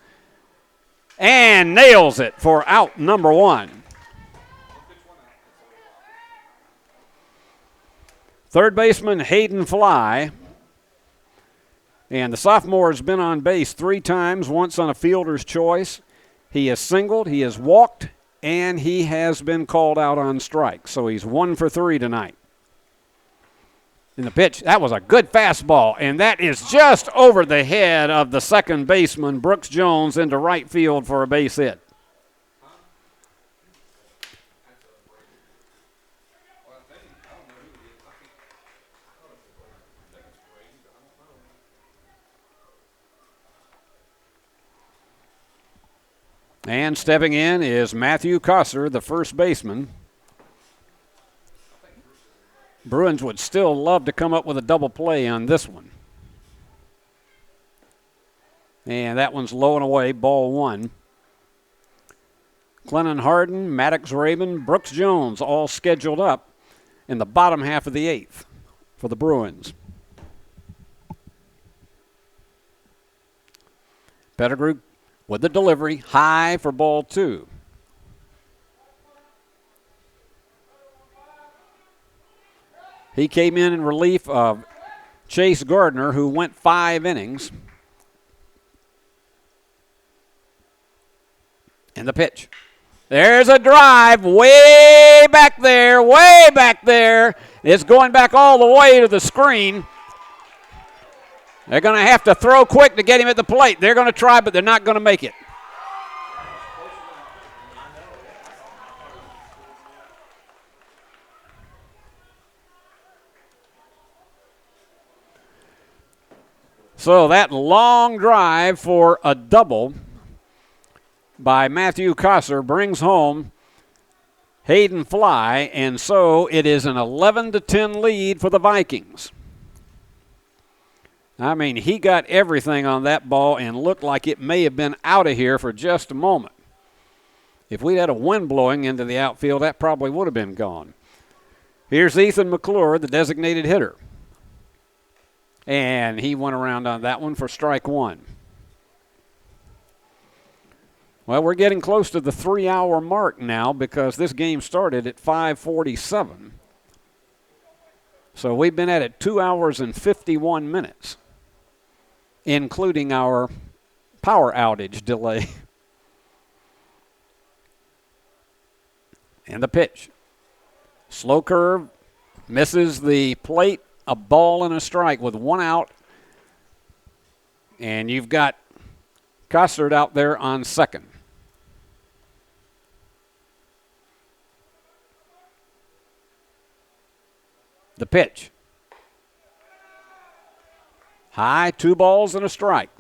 and nails it for out number 1. Third baseman Hayden Fly. And the sophomore has been on base 3 times, once on a fielder's choice. He has singled, he has walked, and he has been called out on strike. So he's 1 for 3 tonight. In the pitch, that was a good fastball, and that is just over the head of the second baseman, Brooks Jones, into right field for a base hit. And stepping in is Matthew Kosser, the first baseman. Bruins would still love to come up with a double play on this one. And that one's low and away, ball 1. Clennon Harden, Maddox Rabin, Brooks Jones all scheduled up in the bottom half of the 8th for the Bruins. Pettigrew with the delivery, high for ball 2. He came in relief of Chase Gardner, who went 5 innings. And the pitch. There's a drive way back there, way back there. It's going back all the way to the screen. They're going to have to throw quick to get him at the plate. They're going to try, but they're not going to make it. So that long drive for a double by Matthew Kosser brings home Hayden Fly, and so it is an 11-10 lead for the Vikings. I mean, he got everything on that ball and looked like it may have been out of here for just a moment. If we'd had a wind blowing into the outfield, that probably would have been gone. Here's Ethan McClure, the designated hitter. And he went around on that one for strike 1. Well, we're getting close to the 3-hour mark now because this game started at 5:47. So we've been at it 2 hours and 51 minutes, including our power outage delay. And the pitch. Slow curve, misses the plate, a ball and a strike with 1 out. And you've got Costard out there on second. The pitch. High, 2 balls and a strike.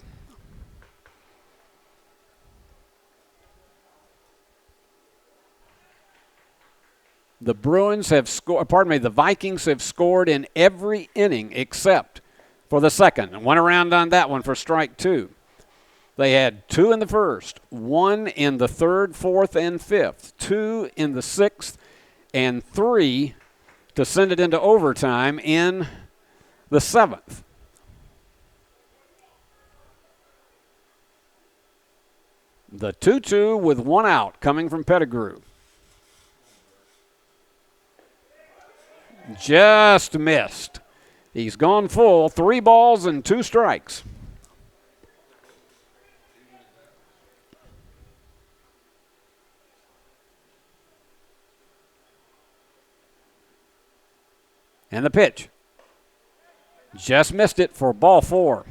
The Bruins have scored, the Vikings have scored in every inning except for the second. And went around on that one for strike 2. They had 2 in the first, 1 in the third, fourth, and fifth, 2 in the 6th, and 3 to send it into overtime in the 7th. The 2-2 with 1 out coming from Pettigrew. Just missed. He's gone full, 3 balls and 2 strikes. And the pitch. Just missed it for ball 4.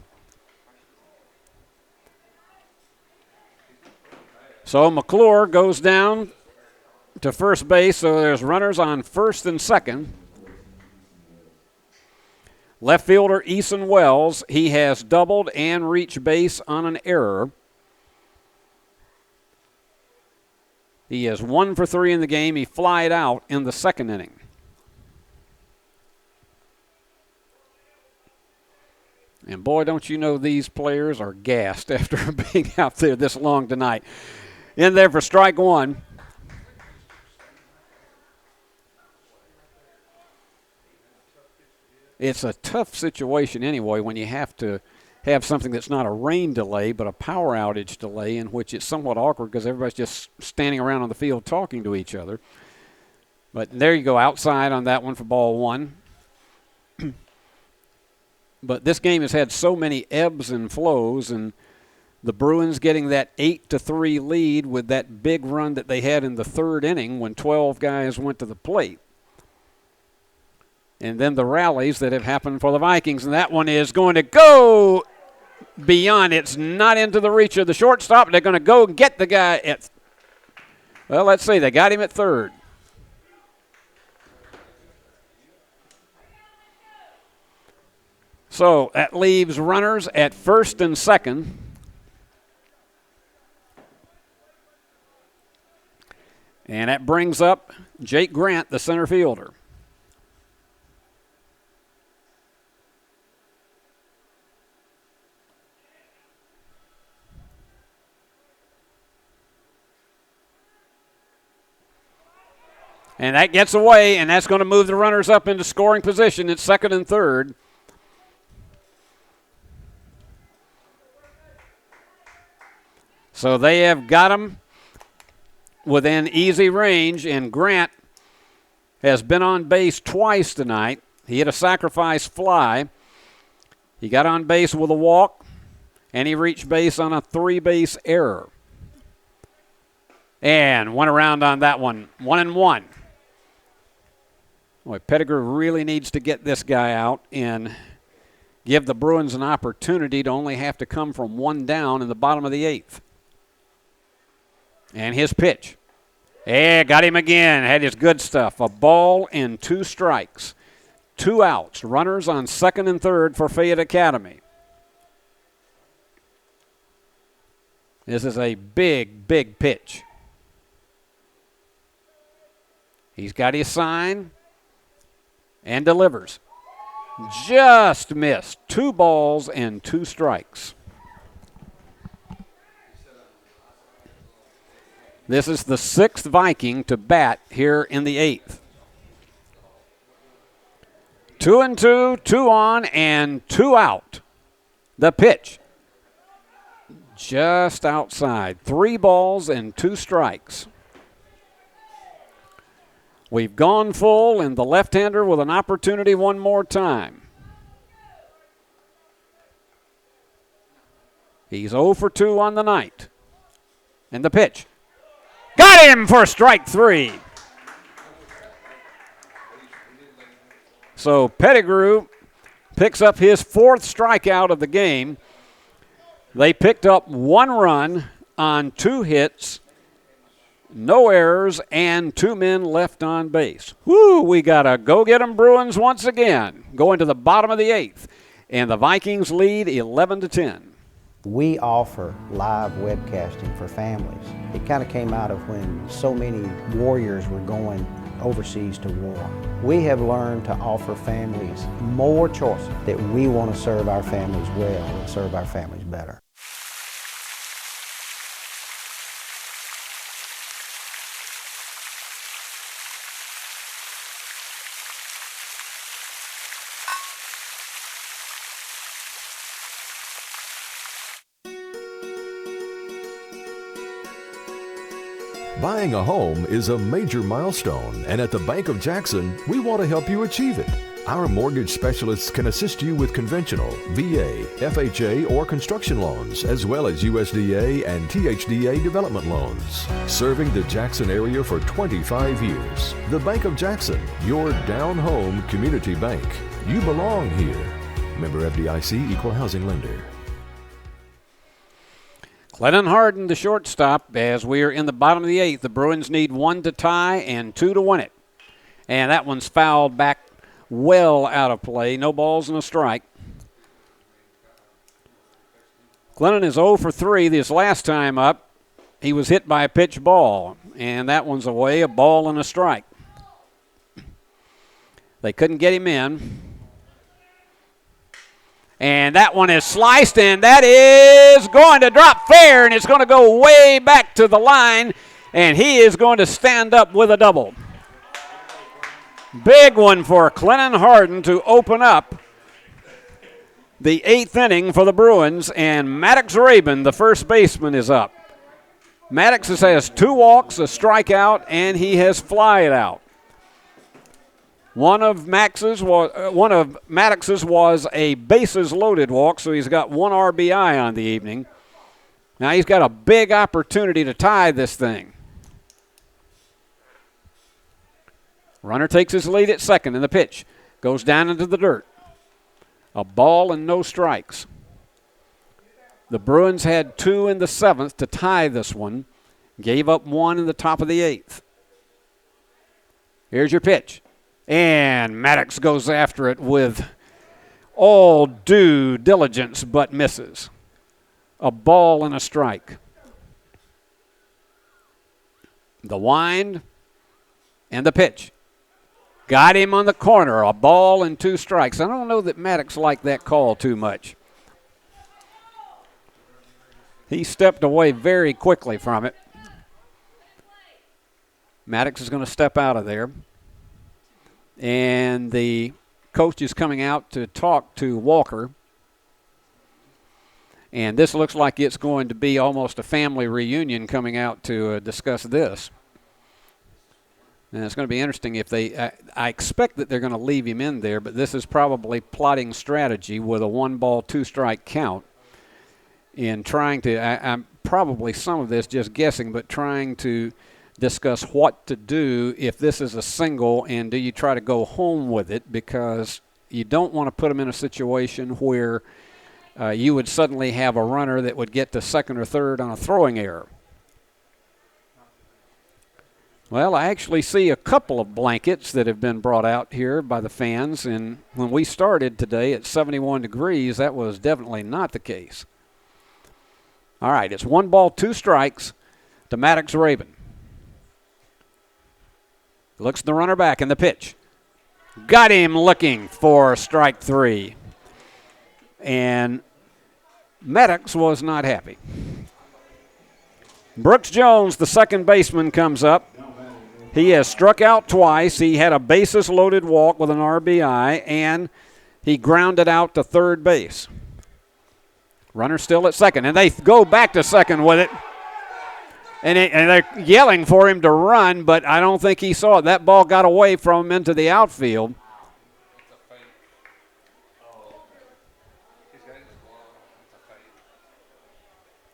So McClure goes down to first base, so there's runners on first and second. Left fielder Eason Wells, he has doubled and reached base on an error. He is 1 for 3 in the game. He flied out in the second inning. And boy, don't you know these players are gassed after being out there this long tonight. In there for strike one. It's a tough situation anyway when you have to have something that's not a rain delay but a power outage delay, in which it's somewhat awkward because everybody's just standing around on the field talking to each other. But there you go, outside on that one for ball one. But this game has had so many ebbs and flows, and the Bruins getting that 8-3 lead with that big run that they had in the third inning when 12 guys went to the plate. And then the rallies that have happened for the Vikings, and that one is going to go beyond. It's not into the reach of the shortstop. They're going to go get the guy at, well, let's see, they got him at third. So that leaves runners at first and second. And that brings up Jake Grant, the center fielder. And that gets away, and that's going to move the runners up into scoring position at second and third. So they have got him within easy range, and Grant has been on base twice tonight. He hit a sacrifice fly. He got on base with a walk, and he reached base on a 3-base error. And went around on that one, 1-1. Boy, Pettigrew really needs to get this guy out and give the Bruins an opportunity to only have to come from one down in the bottom of the eighth. And his pitch. Yeah, got him again. Had his good stuff. A ball and 2 strikes. 2 outs. Runners on second and third for Fayette Academy. This is a big, big pitch. He's got his sign and delivers. Just missed. 2 balls and 2 strikes. This is the 6th Viking to bat here in the 8th. 2-2, 2 on, and 2 out. The pitch. Just outside. 3 balls and 2 strikes. We've gone full, and the left-hander with an opportunity one more time. He's 0 for 2 on the night. And the pitch. Got him for strike 3. So Pettigrew picks up his 4th strikeout of the game. They picked up 1 run on 2 hits, no errors, and 2 men left on base. Woo, we got to go get 'em Bruins once again. Going to the bottom of the 8th, and the Vikings lead 11-10. We offer live webcasting for families. It kind of came out of when so many warriors were going overseas to war. We have learned to offer families more choices, that we want to serve our families well and serve our families better. Buying a home is a major milestone, and at the Bank of Jackson, we want to help you achieve it. Our mortgage specialists can assist you with conventional, VA, FHA, or construction loans, as well as USDA and THDA development loans. Serving the Jackson area for 25 years. The Bank of Jackson, your down-home community bank. You belong here. Member FDIC, Equal Housing Lender. Glennon Harden, the shortstop, as we are in the bottom of the 8th. The Bruins need 1 to tie and 2 to win it. And that one's fouled back well out of play. No balls and a strike. Glennon is 0 for 3. This last time up, he was hit by a pitch ball. and that one's away, a ball and a strike. They couldn't get him in. And that one is sliced, and that is going to drop fair, and it's going to go way back to the line, and he is going to stand up with a double. Big one for Clennon Harden to open up the 8th inning for the Bruins, and Maddox Rabin, the first baseman, is up. Maddox has 2 walks, a strikeout, and he has flied out. One of Maddox's was a bases loaded walk, so he's got 1 RBI on the evening. Now he's got a big opportunity to tie this thing. Runner takes his lead at second, and the pitch goes down into the dirt. A ball and no strikes. The Bruins had 2 in the 7th to tie this one. Gave up 1 in the top of the 8th. Here's your pitch. And Maddox goes after it with all due diligence but misses. A ball and a strike. The wind and the pitch. Got him on the corner. A ball and 2 strikes. I don't know that Maddox liked that call too much. He stepped away very quickly from it. Maddox is going to step out of there. And the coach is coming out to talk to Walker. And this looks like it's going to be almost a family reunion coming out to discuss this. And it's going to be interesting if they I expect that they're going to leave him in there, but this is probably plotting strategy with a 1-ball, 2-strike count in trying to, I'm probably some of this just guessing, but trying to discuss what to do if this is a single, and do you try to go home with it, because you don't want to put them in a situation where you would suddenly have a runner that would get to second or third on a throwing error. Well, I actually see a couple of blankets that have been brought out here by the fans, and when we started today at 71 degrees, that was definitely not the case. All right, it's 1 ball, 2 strikes to Maddox Rabin. Looks the runner back in the pitch. Got him looking for strike 3. And Maddox was not happy. Brooks Jones, the second baseman, comes up. He has struck out twice. He had a bases loaded walk with an RBI, and he grounded out to third base. Runner still at second, and they go back to second with it. And they're yelling for him to run, but I don't think he saw it. That ball got away from him into the outfield.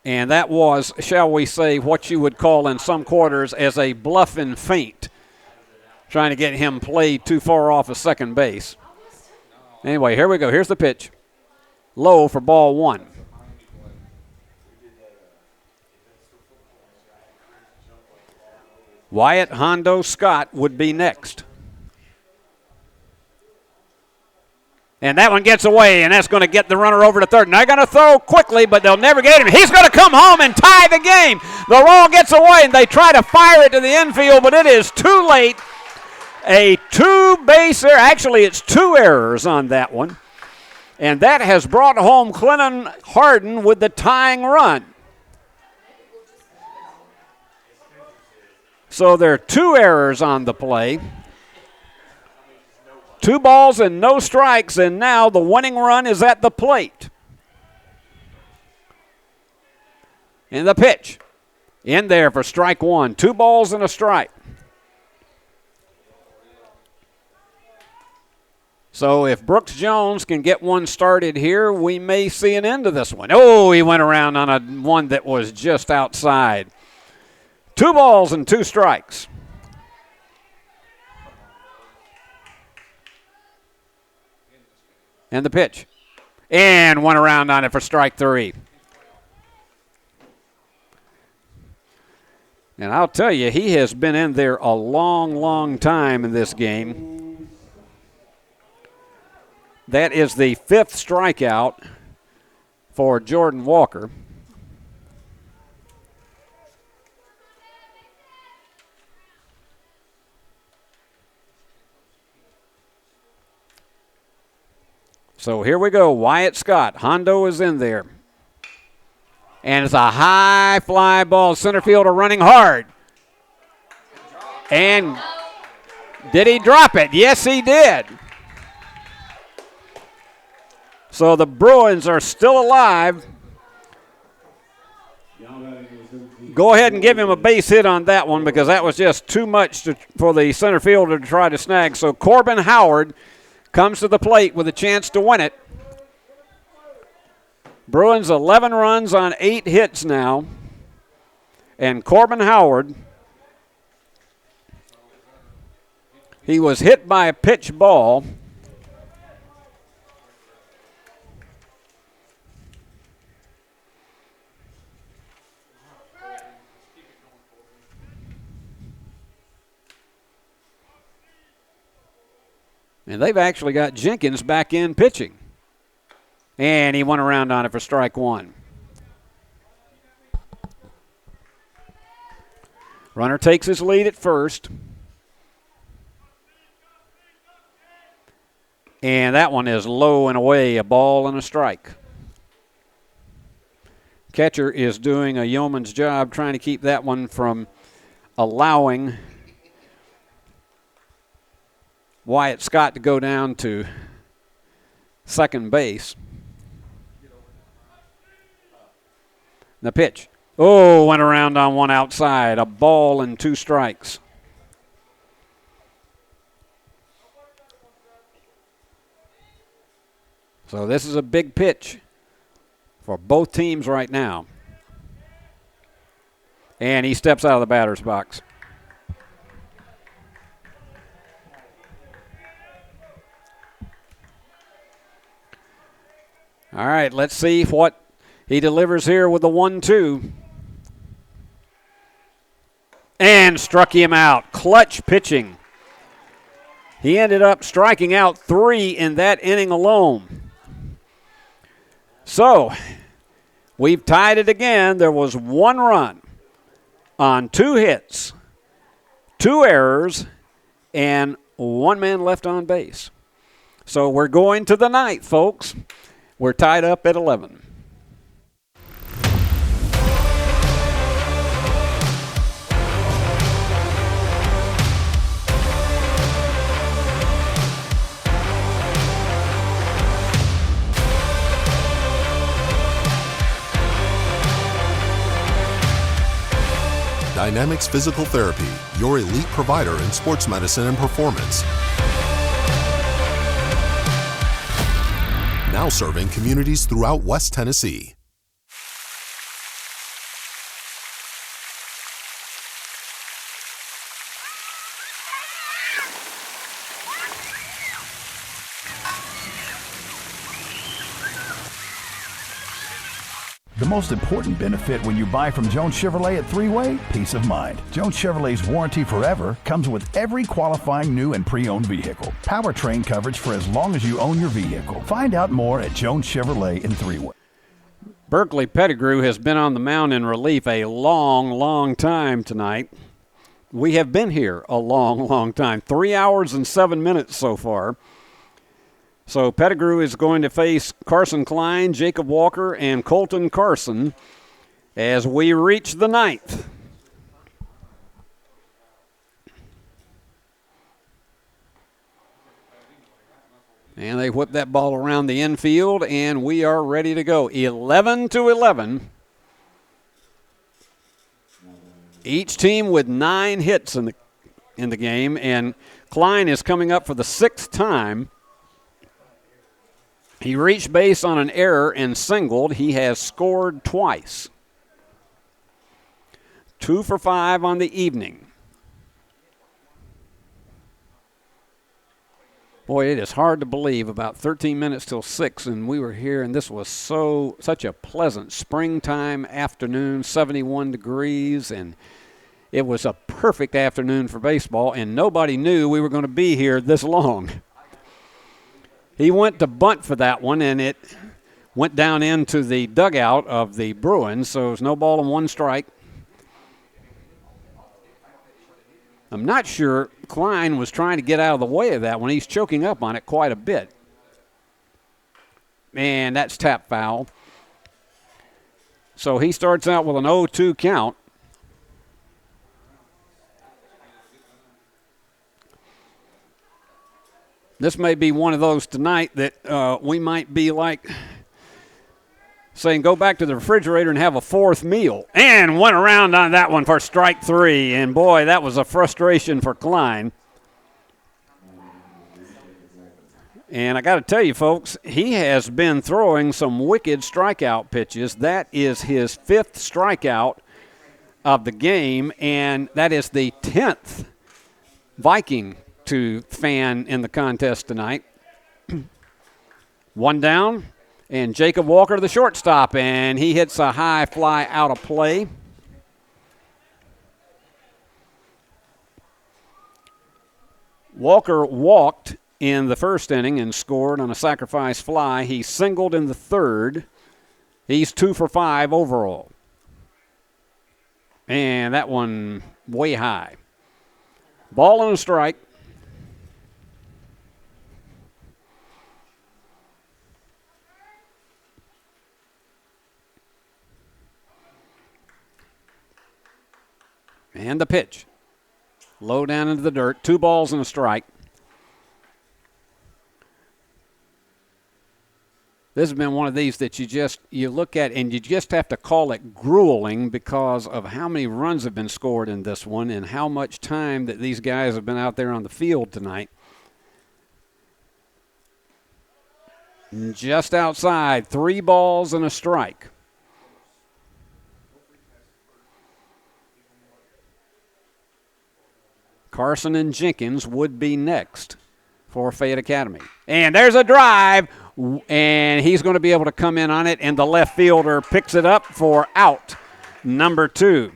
And that was, shall we say, what you would call in some quarters as a bluff and feint, trying to get him played too far off of second base. Anyway, here we go. Here's the pitch. Low for ball 1. Wyatt Hondo Scott would be next. And that one gets away, and that's going to get the runner over to third. And they're going to throw quickly, but they'll never get him. He's going to come home and tie the game. The ball gets away, and they try to fire it to the infield, but it is too late. A 2-base error. Actually, it's 2 errors on that one. And that has brought home Clennon Harden with the tying run. So there are 2 errors on the play. 2 balls and no strikes, and now the winning run is at the plate. And the pitch in there for strike 1. 2 balls and a strike. So if Brooks Jones can get one started here, we may see an end to this one. Oh, he went around on a one that was just outside. 2 balls and 2 strikes. And the pitch. And went around on it for strike 3. And I'll tell you, he has been in there a long, long time in this game. That is the 5th strikeout for Jordan Walker. So here we go. Wyatt Scott. Hondo is in there. And it's a high fly ball. Center fielder running hard. And did he drop it? Yes, he did. So the Bruins are still alive. Go ahead and give him a base hit on that one because that was just too much for the center fielder to try to snag. So Corbin Howard comes to the plate with a chance to win it. Bruins 11 runs on 8 hits now. And Corbin Howard, he was hit by a pitch ball. And they've actually got Jenkins back in pitching. And he went around on it for strike one. Runner takes his lead at first. And that one is low and away, a ball and a strike. Catcher is doing a yeoman's job trying to keep that one from allowing Wyatt Scott to go down to second base. The pitch. Oh, went around on one outside. A ball and 2 strikes. So this is a big pitch for both teams right now. And he steps out of the batter's box. All right, let's see what he delivers here with the 1-2. And struck him out. Clutch pitching. He ended up striking out 3 in that inning alone. So, we've tied it again. There was 1 run on 2 hits, 2 errors, and 1 man left on base. So we're going to the 9th, folks. We're tied up at 11. Dynamics Physical Therapy, your elite provider in sports medicine and performance. Now serving communities throughout West Tennessee. The most important benefit when you buy from Jones Chevrolet at Three-Way? Peace of mind. Jones Chevrolet's warranty forever comes with every qualifying new and pre-owned vehicle. Powertrain coverage for as long as you own your vehicle. Find out more at Jones Chevrolet in Three-Way. Berkeley Pettigrew has been on the mound in relief a long, long time tonight. We have been here a long, long time. 3 hours and 7 minutes so far. So Pettigrew is going to face Carson Klein, Jacob Walker, and Colton Carson as we reach the 9th. And they whip that ball around the infield, and we are ready to go. 11-11. Each team with 9 hits in the game, and Klein is coming up for the 6th time. He reached base on an error and singled. He has scored twice. 2 for 5 on the evening. Boy, it is hard to believe. About 13 minutes till 6, and we were here, and this was such a pleasant springtime afternoon, 71 degrees, and it was a perfect afternoon for baseball, and nobody knew we were going to be here this long. He went to bunt for that one, and it went down into the dugout of the Bruins, so it was no ball and 1 strike. I'm not sure Klein was trying to get out of the way of that one. He's choking up on it quite a bit. and that's tap foul. So he starts out with an 0-2 count. This may be one of those tonight that we might be like saying go back to the refrigerator and have a fourth meal. And went around on that one for strike 3. And, boy, that was a frustration for Klein. And I got to tell you, folks, he has been throwing some wicked strikeout pitches. That is his 5th strikeout of the game, and that is the 10th Viking to fan in the contest tonight. One down, and Jacob Walker, the shortstop, and he hits a high fly out of play. Walker walked in the first inning and scored on a sacrifice fly. He singled in the third. He's 2 for 5 overall. And that one way high. Ball and a strike. And the pitch. Low down into the dirt. 2 balls and a strike. This has been one of these that you look at and you just have to call it grueling because of how many runs have been scored in this one and how much time that these guys have been out there on the field tonight. And just outside, 3 balls and a strike. Carson and Jenkins would be next for Fayette Academy. And there's a drive, and he's going to be able to come in on it, and the left fielder picks it up for out number 2.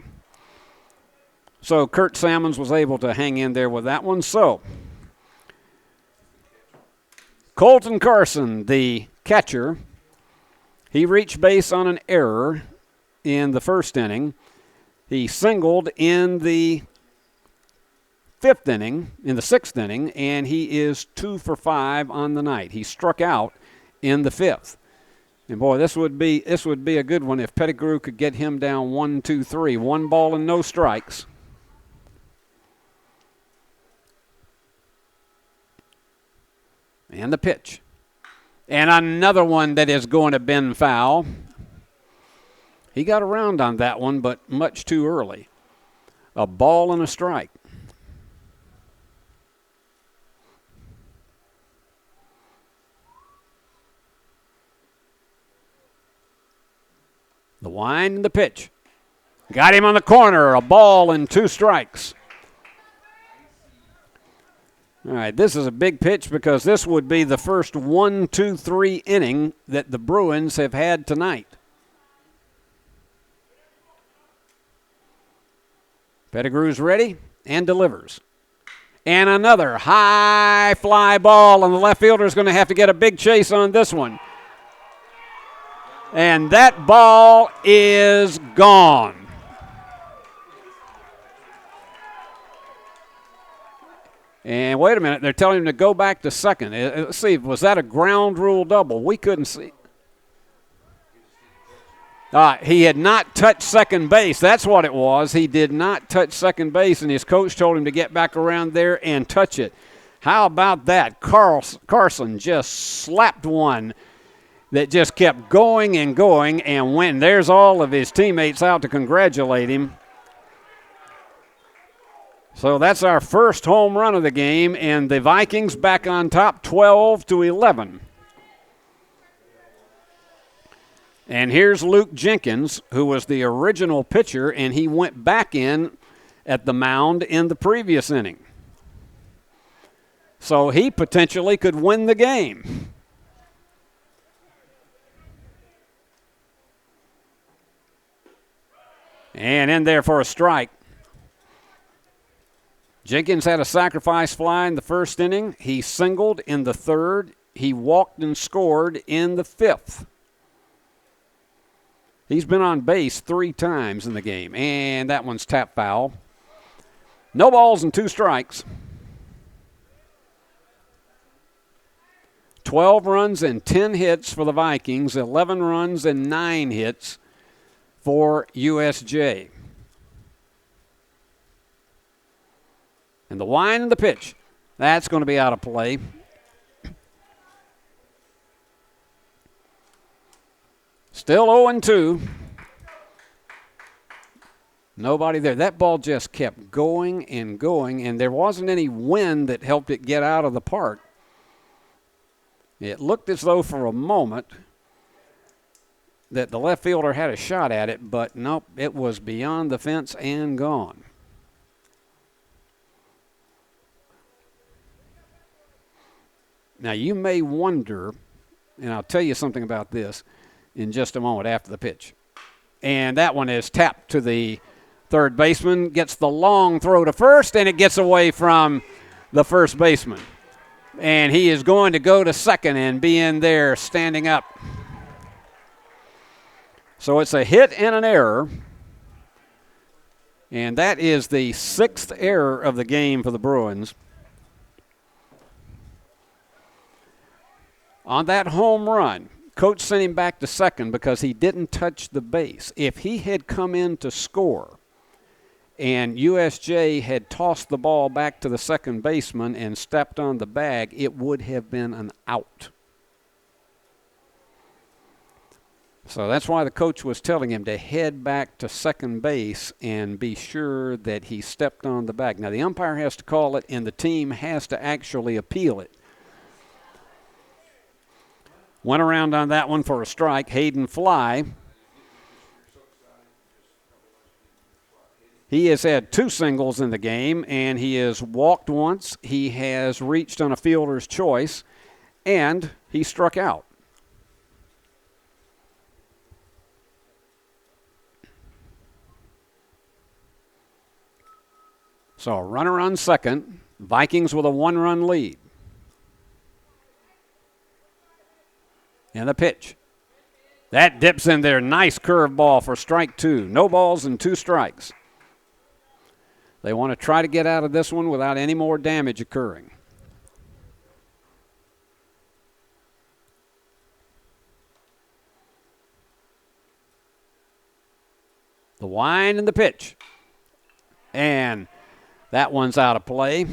So Kurt Salmons was able to hang in there with that one. So Colton Carson, the catcher, he reached base on an error in the first inning. He singled in the 6th inning, and he is 2 for 5 on the night. He struck out in the 5th. And boy, this would be a good one if Pettigrew could get him down 1-2-3. 1 ball and no strikes. And the pitch. And another one that is going to bend foul. He got around on that one, but much too early. A ball and a strike. The wind and the pitch. Got him on the corner. A ball and 2 strikes. All right, this is a big pitch because this would be the first 1-2-3 inning that the Bruins have had tonight. Pettigrew's ready and delivers. And another high fly ball, and the left fielder is going to have to get a big chase on this one. And that ball is gone. And wait a minute, they're telling him to go back to second. Let's see, was that a ground rule double? We couldn't see. He had not touched second base. That's what it was. He did not touch second base, and his coach told him to get back around there and touch it. How about that? Carson just slapped one that just kept going and going, and when there's all of his teammates out to congratulate him. So that's our first home run of the game, and the Vikings back on top 12-11. And here's Luke Jenkins, who was the original pitcher, and he went back in at the mound in the previous inning. So he potentially could win the game. And in there for a strike. Jenkins had a sacrifice fly in the first inning. He singled in the 3rd. He walked and scored in the 5th. He's been on base 3 times in the game. And that one's tap foul. No balls and 2 strikes. 12 runs and 10 hits for the Vikings, 11 runs and 9 hits for USJ. And the wind and the pitch, that's going to be out of play. Still 0-2. Nobody there. That ball just kept going and going, and there wasn't any wind that helped it get out of the park. It looked as though for a moment that the left fielder had a shot at it, but nope, it was beyond the fence and gone. Now, you may wonder, and I'll tell you something about this in just a moment after the pitch. And that one is tapped to the third baseman, gets the long throw to first, and it gets away from the first baseman. And he is going to go to second and be in there standing up. So it's a hit and an error. And that is the 6th error of the game for the Bruins. On that home run, coach sent him back to second because he didn't touch the base. If he had come in to score and USJ had tossed the ball back to the second baseman and stepped on the bag, it would have been an out. So that's why the coach was telling him to head back to second base and be sure that he stepped on the bag. Now, the umpire has to call it, and the team has to actually appeal it. Went around on that one for a strike. Hayden Fly. He has had 2 singles in the game, and he has walked once. He has reached on a fielder's choice, and he struck out. So a runner on second. Vikings with a 1-run lead. And the pitch. That dips in there. Nice curveball for strike 2. No balls and 2 strikes. They want to try to get out of this one without any more damage occurring. The wind and the pitch. And that one's out of play.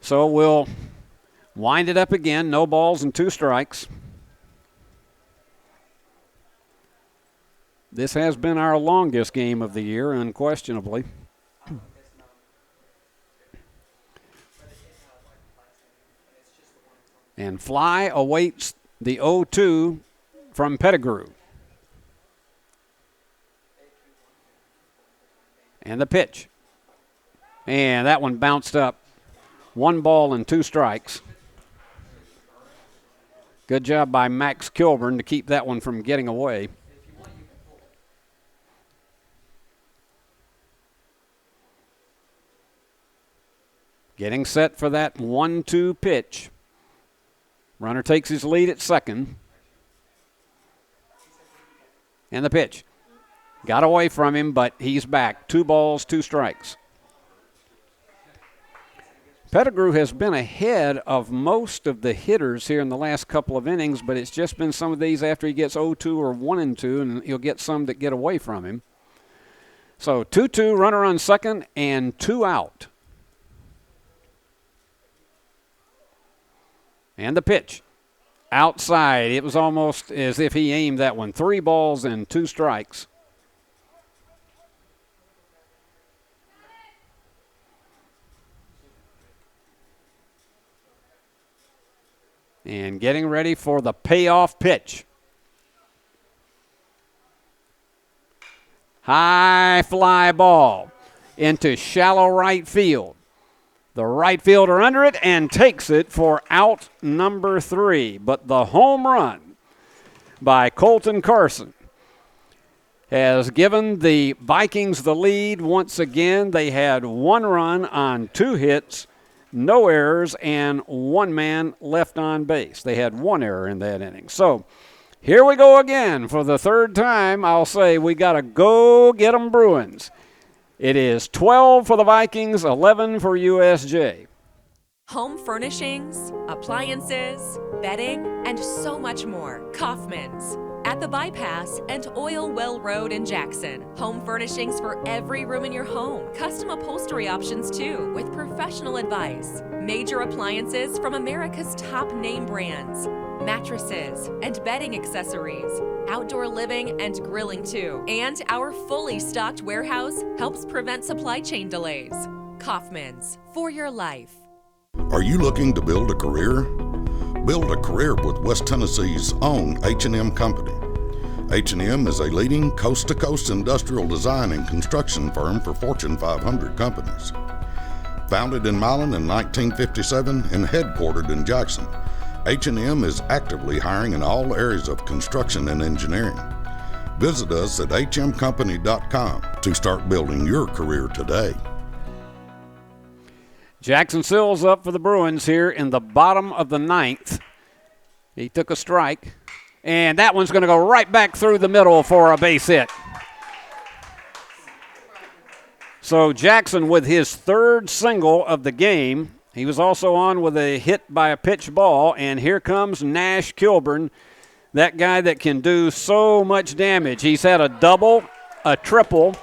So we'll wind it up again. No balls and 2 strikes. This has been our longest game of the year, unquestionably. And Fly awaits the 0-2 from Pettigrew. And the pitch. And that one bounced up. 1 ball and 2 strikes. Good job by Max Kilburn to keep that one from getting away. Getting set for that 1-2 pitch. Runner takes his lead at second. And the pitch. Got away from him, but he's back. 2 balls, 2 strikes. Pettigrew has been ahead of most of the hitters here in the last couple of innings, but it's just been some of these after he gets 0-2 or 1-2, and he'll get some that get away from him. So 2-2, runner on second, and 2 out. And the pitch. Outside. It was almost as if he aimed that one. 3 balls and 2 strikes. And getting ready for the payoff pitch. High fly ball into shallow right field. The right fielder under it and takes it for out number 3. But the home run by Colton Carson has given the Vikings the lead once again. They had 1 run on 2 hits, no errors, and 1 man left on base. They had 1 error in that inning. So here we go again for the 3rd time. I'll say we got to go get them Bruins. It is 12 for the Vikings, 11 for USJ. Home furnishings, appliances, bedding, and so much more. Kaufman's. At the Bypass and Oil Well Road in Jackson. Home furnishings for every room in your home. Custom upholstery options too, with professional advice. Major appliances from America's top name brands. Mattresses and bedding accessories. Outdoor living and grilling too. And our fully stocked warehouse helps prevent supply chain delays. Kaufman's, for your life. Are you looking to build a career? Build a career with West Tennessee's own H&M Company. H&M is a leading coast-to-coast industrial design and construction firm for Fortune 500 companies. Founded in Milan in 1957 and headquartered in Jackson, H&M is actively hiring in all areas of construction and engineering. Visit us at hmcompany.com to start building your career today. Jackson Sills up for the Bruins here in the bottom of the ninth. He took a strike, and that one's going to go right back through the middle for a base hit. So Jackson with his third single of the game. He was also on with a hit by a pitch ball, and here comes Nash Kilburn, that guy that can do so much damage. He's had a double, a triple.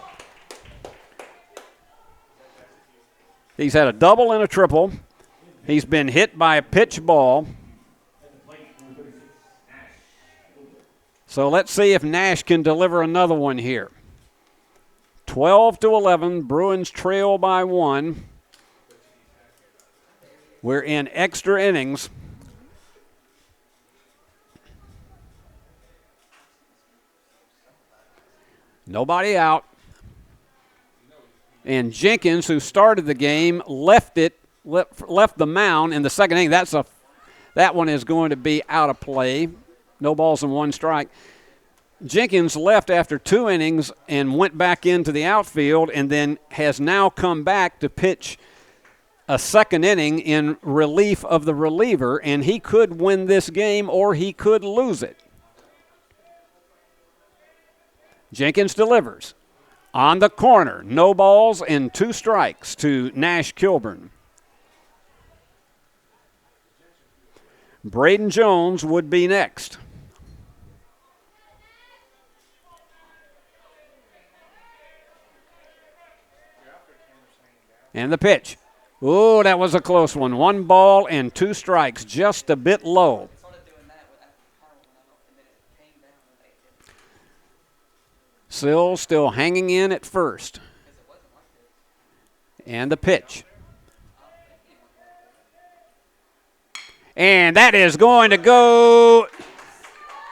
He's had a double and a triple. He's been hit by a pitch ball. So let's see if Nash can deliver another one here. 12-11, Bruins trail by 1. We're in extra innings. Nobody out. And Jenkins, who started the game, left the mound in the second inning. That one is going to be out of play. No balls and 1 strike. Jenkins left after 2 innings and went back into the outfield and then has now come back to pitch a second inning in relief of the reliever, and he could win this game or he could lose it. Jenkins delivers. On the corner, no balls and 2 strikes to Nash Kilburn. Braden Jones would be next. And the pitch. Oh, that was a close one. 1 ball and 2 strikes, just a bit low. Sills still hanging in at first. And the pitch. And that is going to go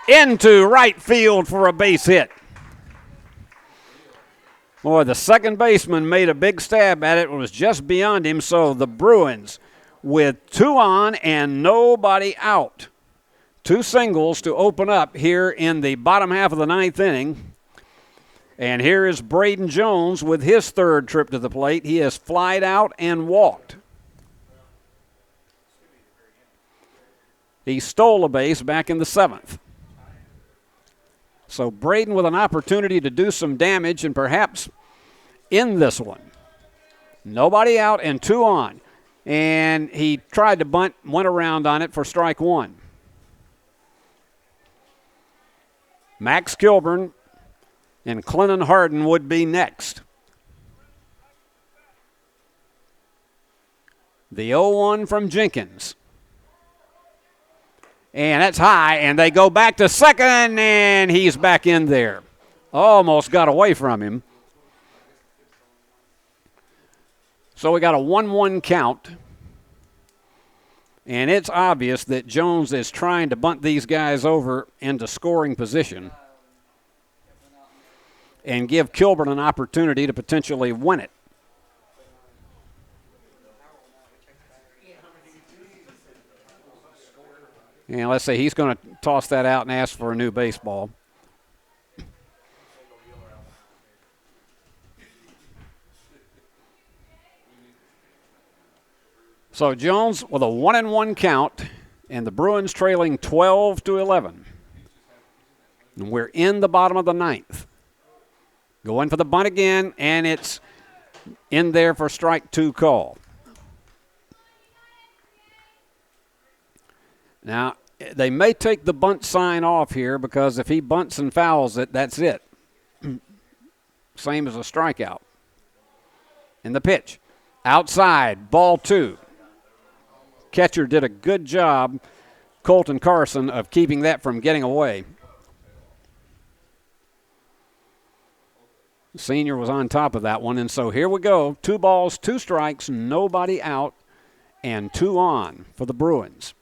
into right field for a base hit. Boy, the second baseman made a big stab at it. It was just beyond him, so the Bruins with 2 on and nobody out. 2 singles to open up here in the bottom half of the 9th inning. And here is Braden Jones with his third trip to the plate. He has flied out and walked. He stole a base back in the 7th. So Braden with an opportunity to do some damage and perhaps in this one. Nobody out and 2 on. And he tried to bunt, went around on it for strike 1. Max Kilburn and Clennon Harden would be next. The 0-1 from Jenkins. And that's high, and they go back to second, and he's back in there. Almost got away from him. So we got a 1-1 count. And it's obvious that Jones is trying to bunt these guys over into scoring position and give Kilburn an opportunity to potentially win it. And let's say he's going to toss that out and ask for a new baseball. So Jones with a 1-1 count, and the Bruins trailing 12-11. And we're in the bottom of the 9th. Going for the bunt again, and it's in there for strike 2 call. Now, they may take the bunt sign off here because if he bunts and fouls it, that's it. Same as a strikeout. And the pitch. Outside, ball 2. Catcher did a good job, Colton Carson, of keeping that from getting away. The senior was on top of that one, and so here we go. 2 balls, 2 strikes, nobody out, and 2 on for the Bruins.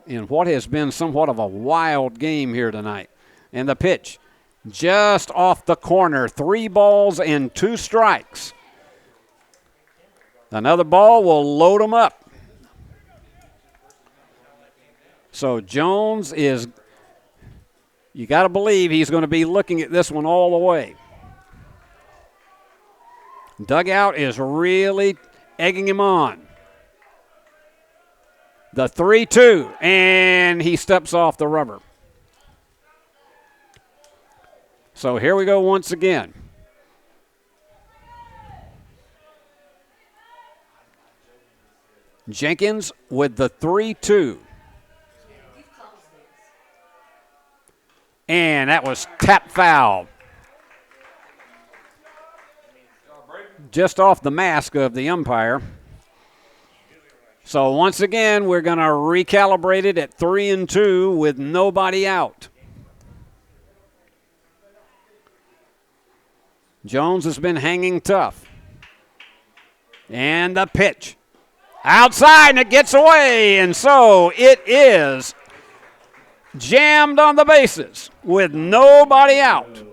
In what has been somewhat of a wild game here tonight. And the pitch, just off the corner, 3 balls and 2 strikes. Another ball will load them up. So Jones is, you got to believe he's going to be looking at this one all the way. Dugout is really egging him on. The 3-2, and he steps off the rubber. So here we go once again. Jenkins with the 3-2. And that was tap foul. Just off the mask of the umpire. So once again, we're going to recalibrate it at 3-2 with nobody out. Jones has been hanging tough. And the pitch. Outside, and it gets away. And so it is jammed on the bases with nobody out.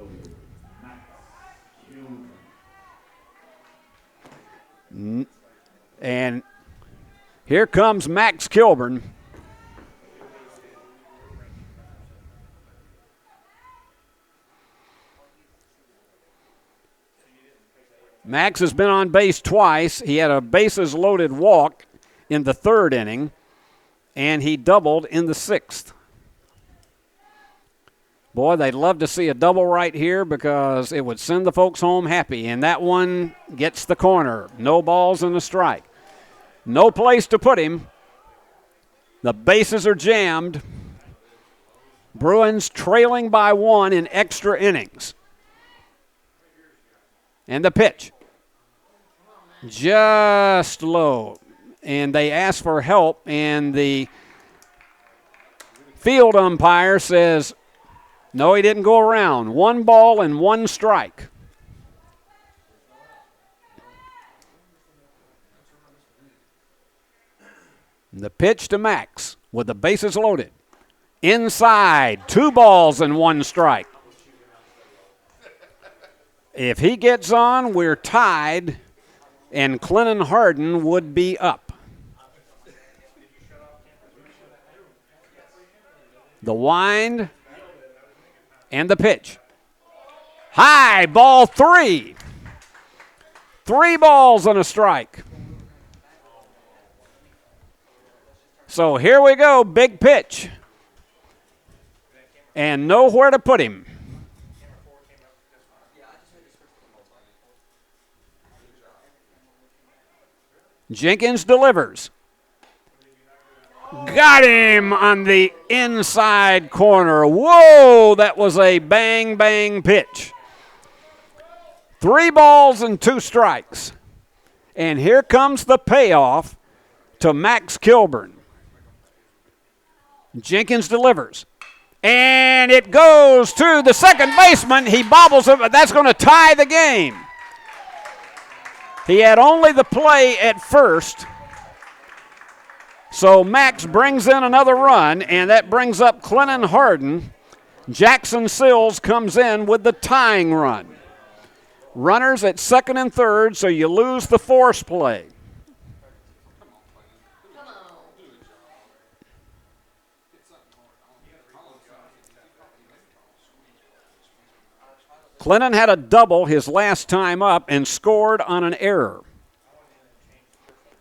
And here comes Max Kilburn. Max has been on base twice. He had a bases-loaded walk in the 3rd inning, and he doubled in the 6th. Boy, they'd love to see a double right here because it would send the folks home happy, and that one gets the corner. No balls and a strike. No place to put him. The bases are jammed. Bruins trailing by 1 in extra innings. And the pitch. Just low. And they ask for help, and the field umpire says, no, he didn't go around. 1 ball and 1 strike. The pitch to Max with the bases loaded. Inside, 2 balls and 1 strike. If he gets on, we're tied, and Clennon Harden would be up. The wind and the pitch. High, ball 3. 3 balls and a strike. So here we go, big pitch. And nowhere to put him. Jenkins delivers. Got him on the inside corner. Whoa, that was a bang, bang pitch. 3 balls and 2 strikes. And here comes the payoff to Max Kilburn. Jenkins delivers. And it goes to the second baseman. He bobbles it, but that's going to tie the game. He had only the play at first. So Max brings in another run, and that brings up Clennon Harden. Jackson Sills comes in with the tying run. Runners at 2nd and 3rd, so you lose the force play. Clennon had a double his last time up and scored on an error.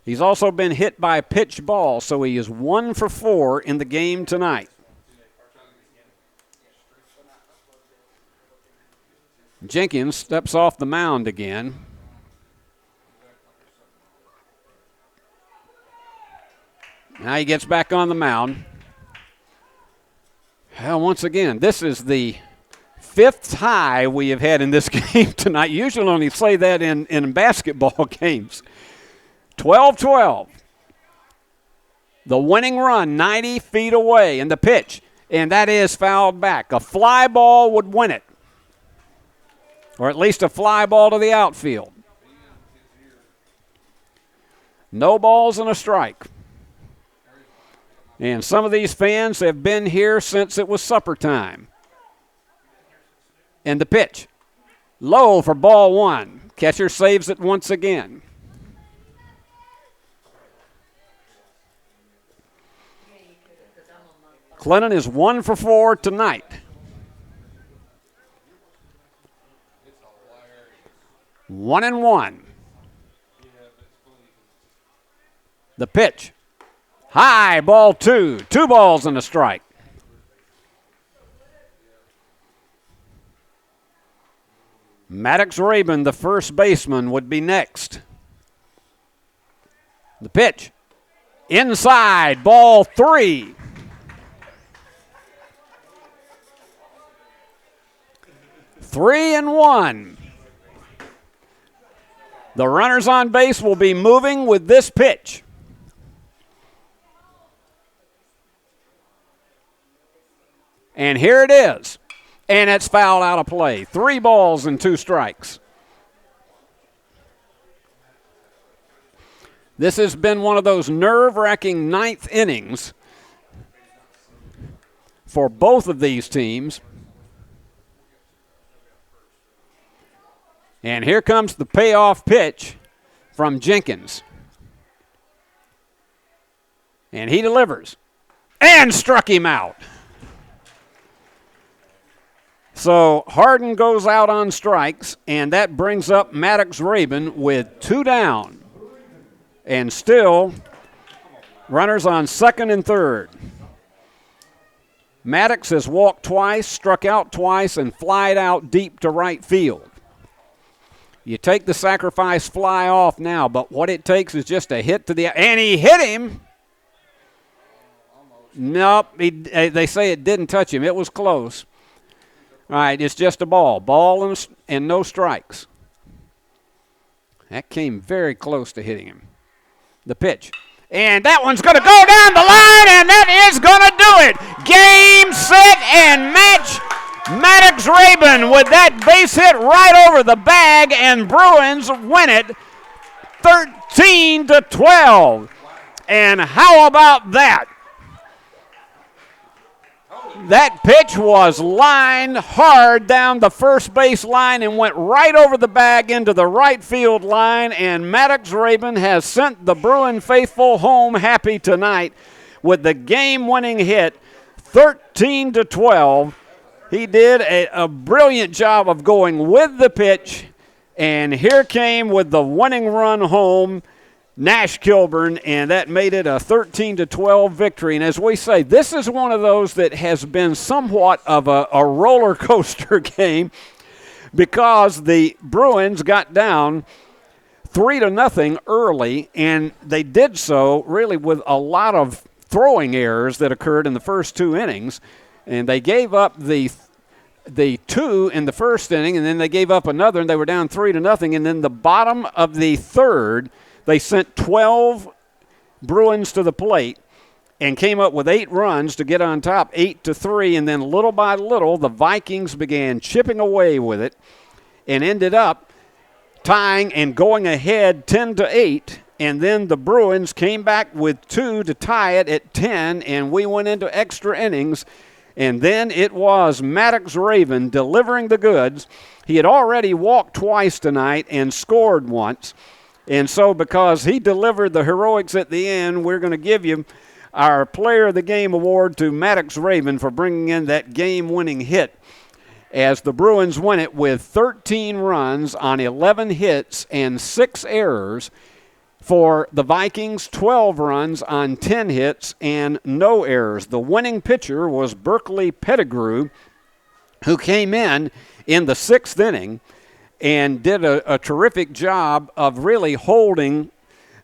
He's also been hit by a pitch ball, so he is 1 for 4 in the game tonight. Jenkins steps off the mound again. Now he gets back on the mound. Well, once again, this is the 5th tie we have had in this game tonight. Usually only say that in basketball games. 12-12. The winning run 90 feet away in the pitch, and that is fouled back. A fly ball would win it, or at least a fly ball to the outfield. No balls and a strike. And some of these fans have been here since it was supper time. And the pitch. Low for ball 1. Catcher saves it once again. Clinton is 1 for 4 tonight. One and one. The pitch. High, ball 2. 2 balls and a strike. Maddox Rabin, the first baseman, would be next. The pitch. Inside, ball 3. Three and one. The runners on base will be moving with this pitch. And here it is. And it's fouled out of play. 3 balls and 2 strikes. This has been one of those nerve-wracking 9th innings for both of these teams. And here comes the payoff pitch from Jenkins. And he delivers. And struck him out. So Harden goes out on strikes, and that brings up Maddox Rabin with 2 down. And still runners on second and third. Maddox has walked twice, struck out twice, and flied out deep to right field. You take the sacrifice fly off now, but what it takes is just a hit to the – and he hit him. Nope, they say it didn't touch him. It was close. All right, it's just a ball. Ball and no strikes. That came very close to hitting him. The pitch. And that one's going to go down the line, and that is going to do it. Game, set, and match. Maddox Rabin with that base hit right over the bag, and Bruins win it 13-12. And how about that? That pitch was lined hard down the first base line and went right over the bag into the right field line, and Maddox Rabin has sent the Bruin faithful home happy tonight with the game-winning hit, 13-12. He did a brilliant job of going with the pitch, and here came with the winning run home Nash Kilburn, and that made it a 13-12 victory. And as we say, this is one of those that has been somewhat of a roller coaster game because the Bruins got down 3-0 early, and they did so really with a lot of throwing errors that occurred in the first 2 innings. And they gave up the 2 in the first inning, and then they gave up another, and they were down 3-0. And then the bottom of the third, they sent 12 Bruins to the plate and came up with 8 runs to get on top, 8-3. And then little by little, the Vikings began chipping away with it and ended up tying and going ahead 10-8. And then the Bruins came back with 2 to tie it at 10, and we went into extra innings. And then it was Maddox Rabin delivering the goods. He had already walked twice tonight and scored once. And so because he delivered the heroics at the end, we're going to give you our Player of the Game award to Maddox Rabin for bringing in that game-winning hit as the Bruins win it with 13 runs on 11 hits and 6 errors. For the Vikings, 12 runs on 10 hits and no errors. The winning pitcher was Berkeley Pettigrew, who came in the 6th inning and did a terrific job of really holding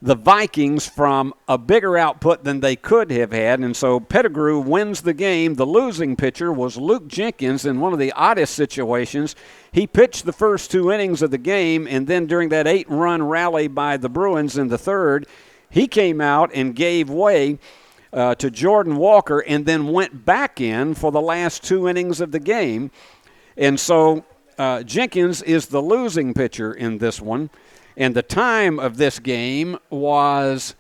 the Vikings from a bigger output than they could have had, and so Pettigrew wins the game. The losing pitcher was Luke Jenkins in one of the oddest situations. He pitched the first 2 innings of the game, and then during that 8-run rally by the Bruins in the third, he came out and gave way to Jordan Walker and then went back in for the last 2 innings of the game. And so Jenkins is the losing pitcher in this one. And the time of this game was,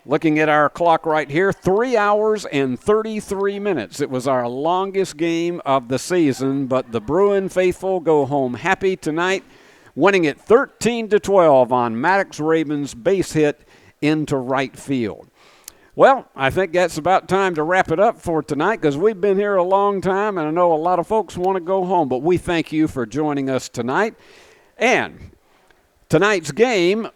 looking at our clock right here, 3 hours and 33 minutes. It was our longest game of the season, but the Bruin faithful go home happy tonight, winning it 13-12 on Maddox Rabin's base hit into right field. Well, I think that's about time to wrap it up for tonight because we've been here a long time, and I know a lot of folks want to go home, but we thank you for joining us tonight. And tonight's game,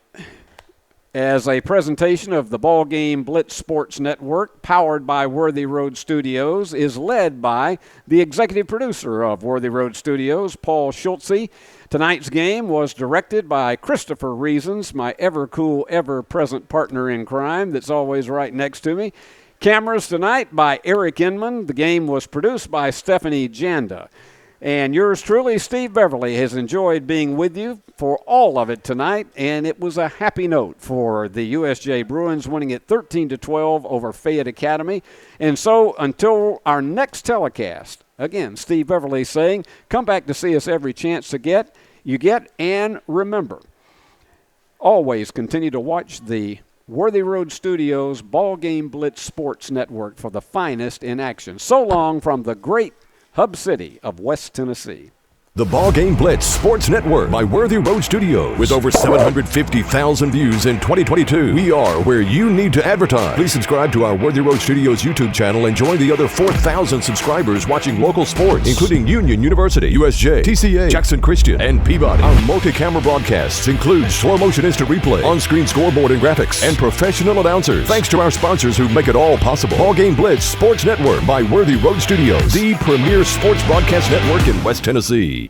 as a presentation of the BallGame Blitz Sports Network, powered by Worthy Road Studios, is led by the executive producer of Worthy Road Studios, Paul Schultze. Tonight's game was directed by Christopher Reasons, my ever-cool, ever-present partner in crime that's always right next to me. Cameras tonight by Eric Inman. The game was produced by Stephanie Janda. And yours truly, Steve Beverly, has enjoyed being with you for all of it tonight, and it was a happy note for the USJ Bruins winning it 13-12 over Fayette Academy. And so until our next telecast, again, Steve Beverly saying, come back to see us every chance you get, and remember, always continue to watch the Worthy Road Studios BallGame Blitz Sports Network for the finest in action. So long from the great hub city of West Tennessee. The BallGame Blitz Sports Network by Worthy Road Studios. With over 750,000 views in 2022, we are where you need to advertise. Please subscribe to our Worthy Road Studios YouTube channel and join the other 4,000 subscribers watching local sports, including Union University, USJ, TCA, Jackson Christian, and Peabody. Our multi-camera broadcasts include slow motion instant replay, on-screen scoreboard and graphics, and professional announcers. Thanks to our sponsors who make it all possible. BallGame Blitz Sports Network by Worthy Road Studios, the premier sports broadcast network in West Tennessee.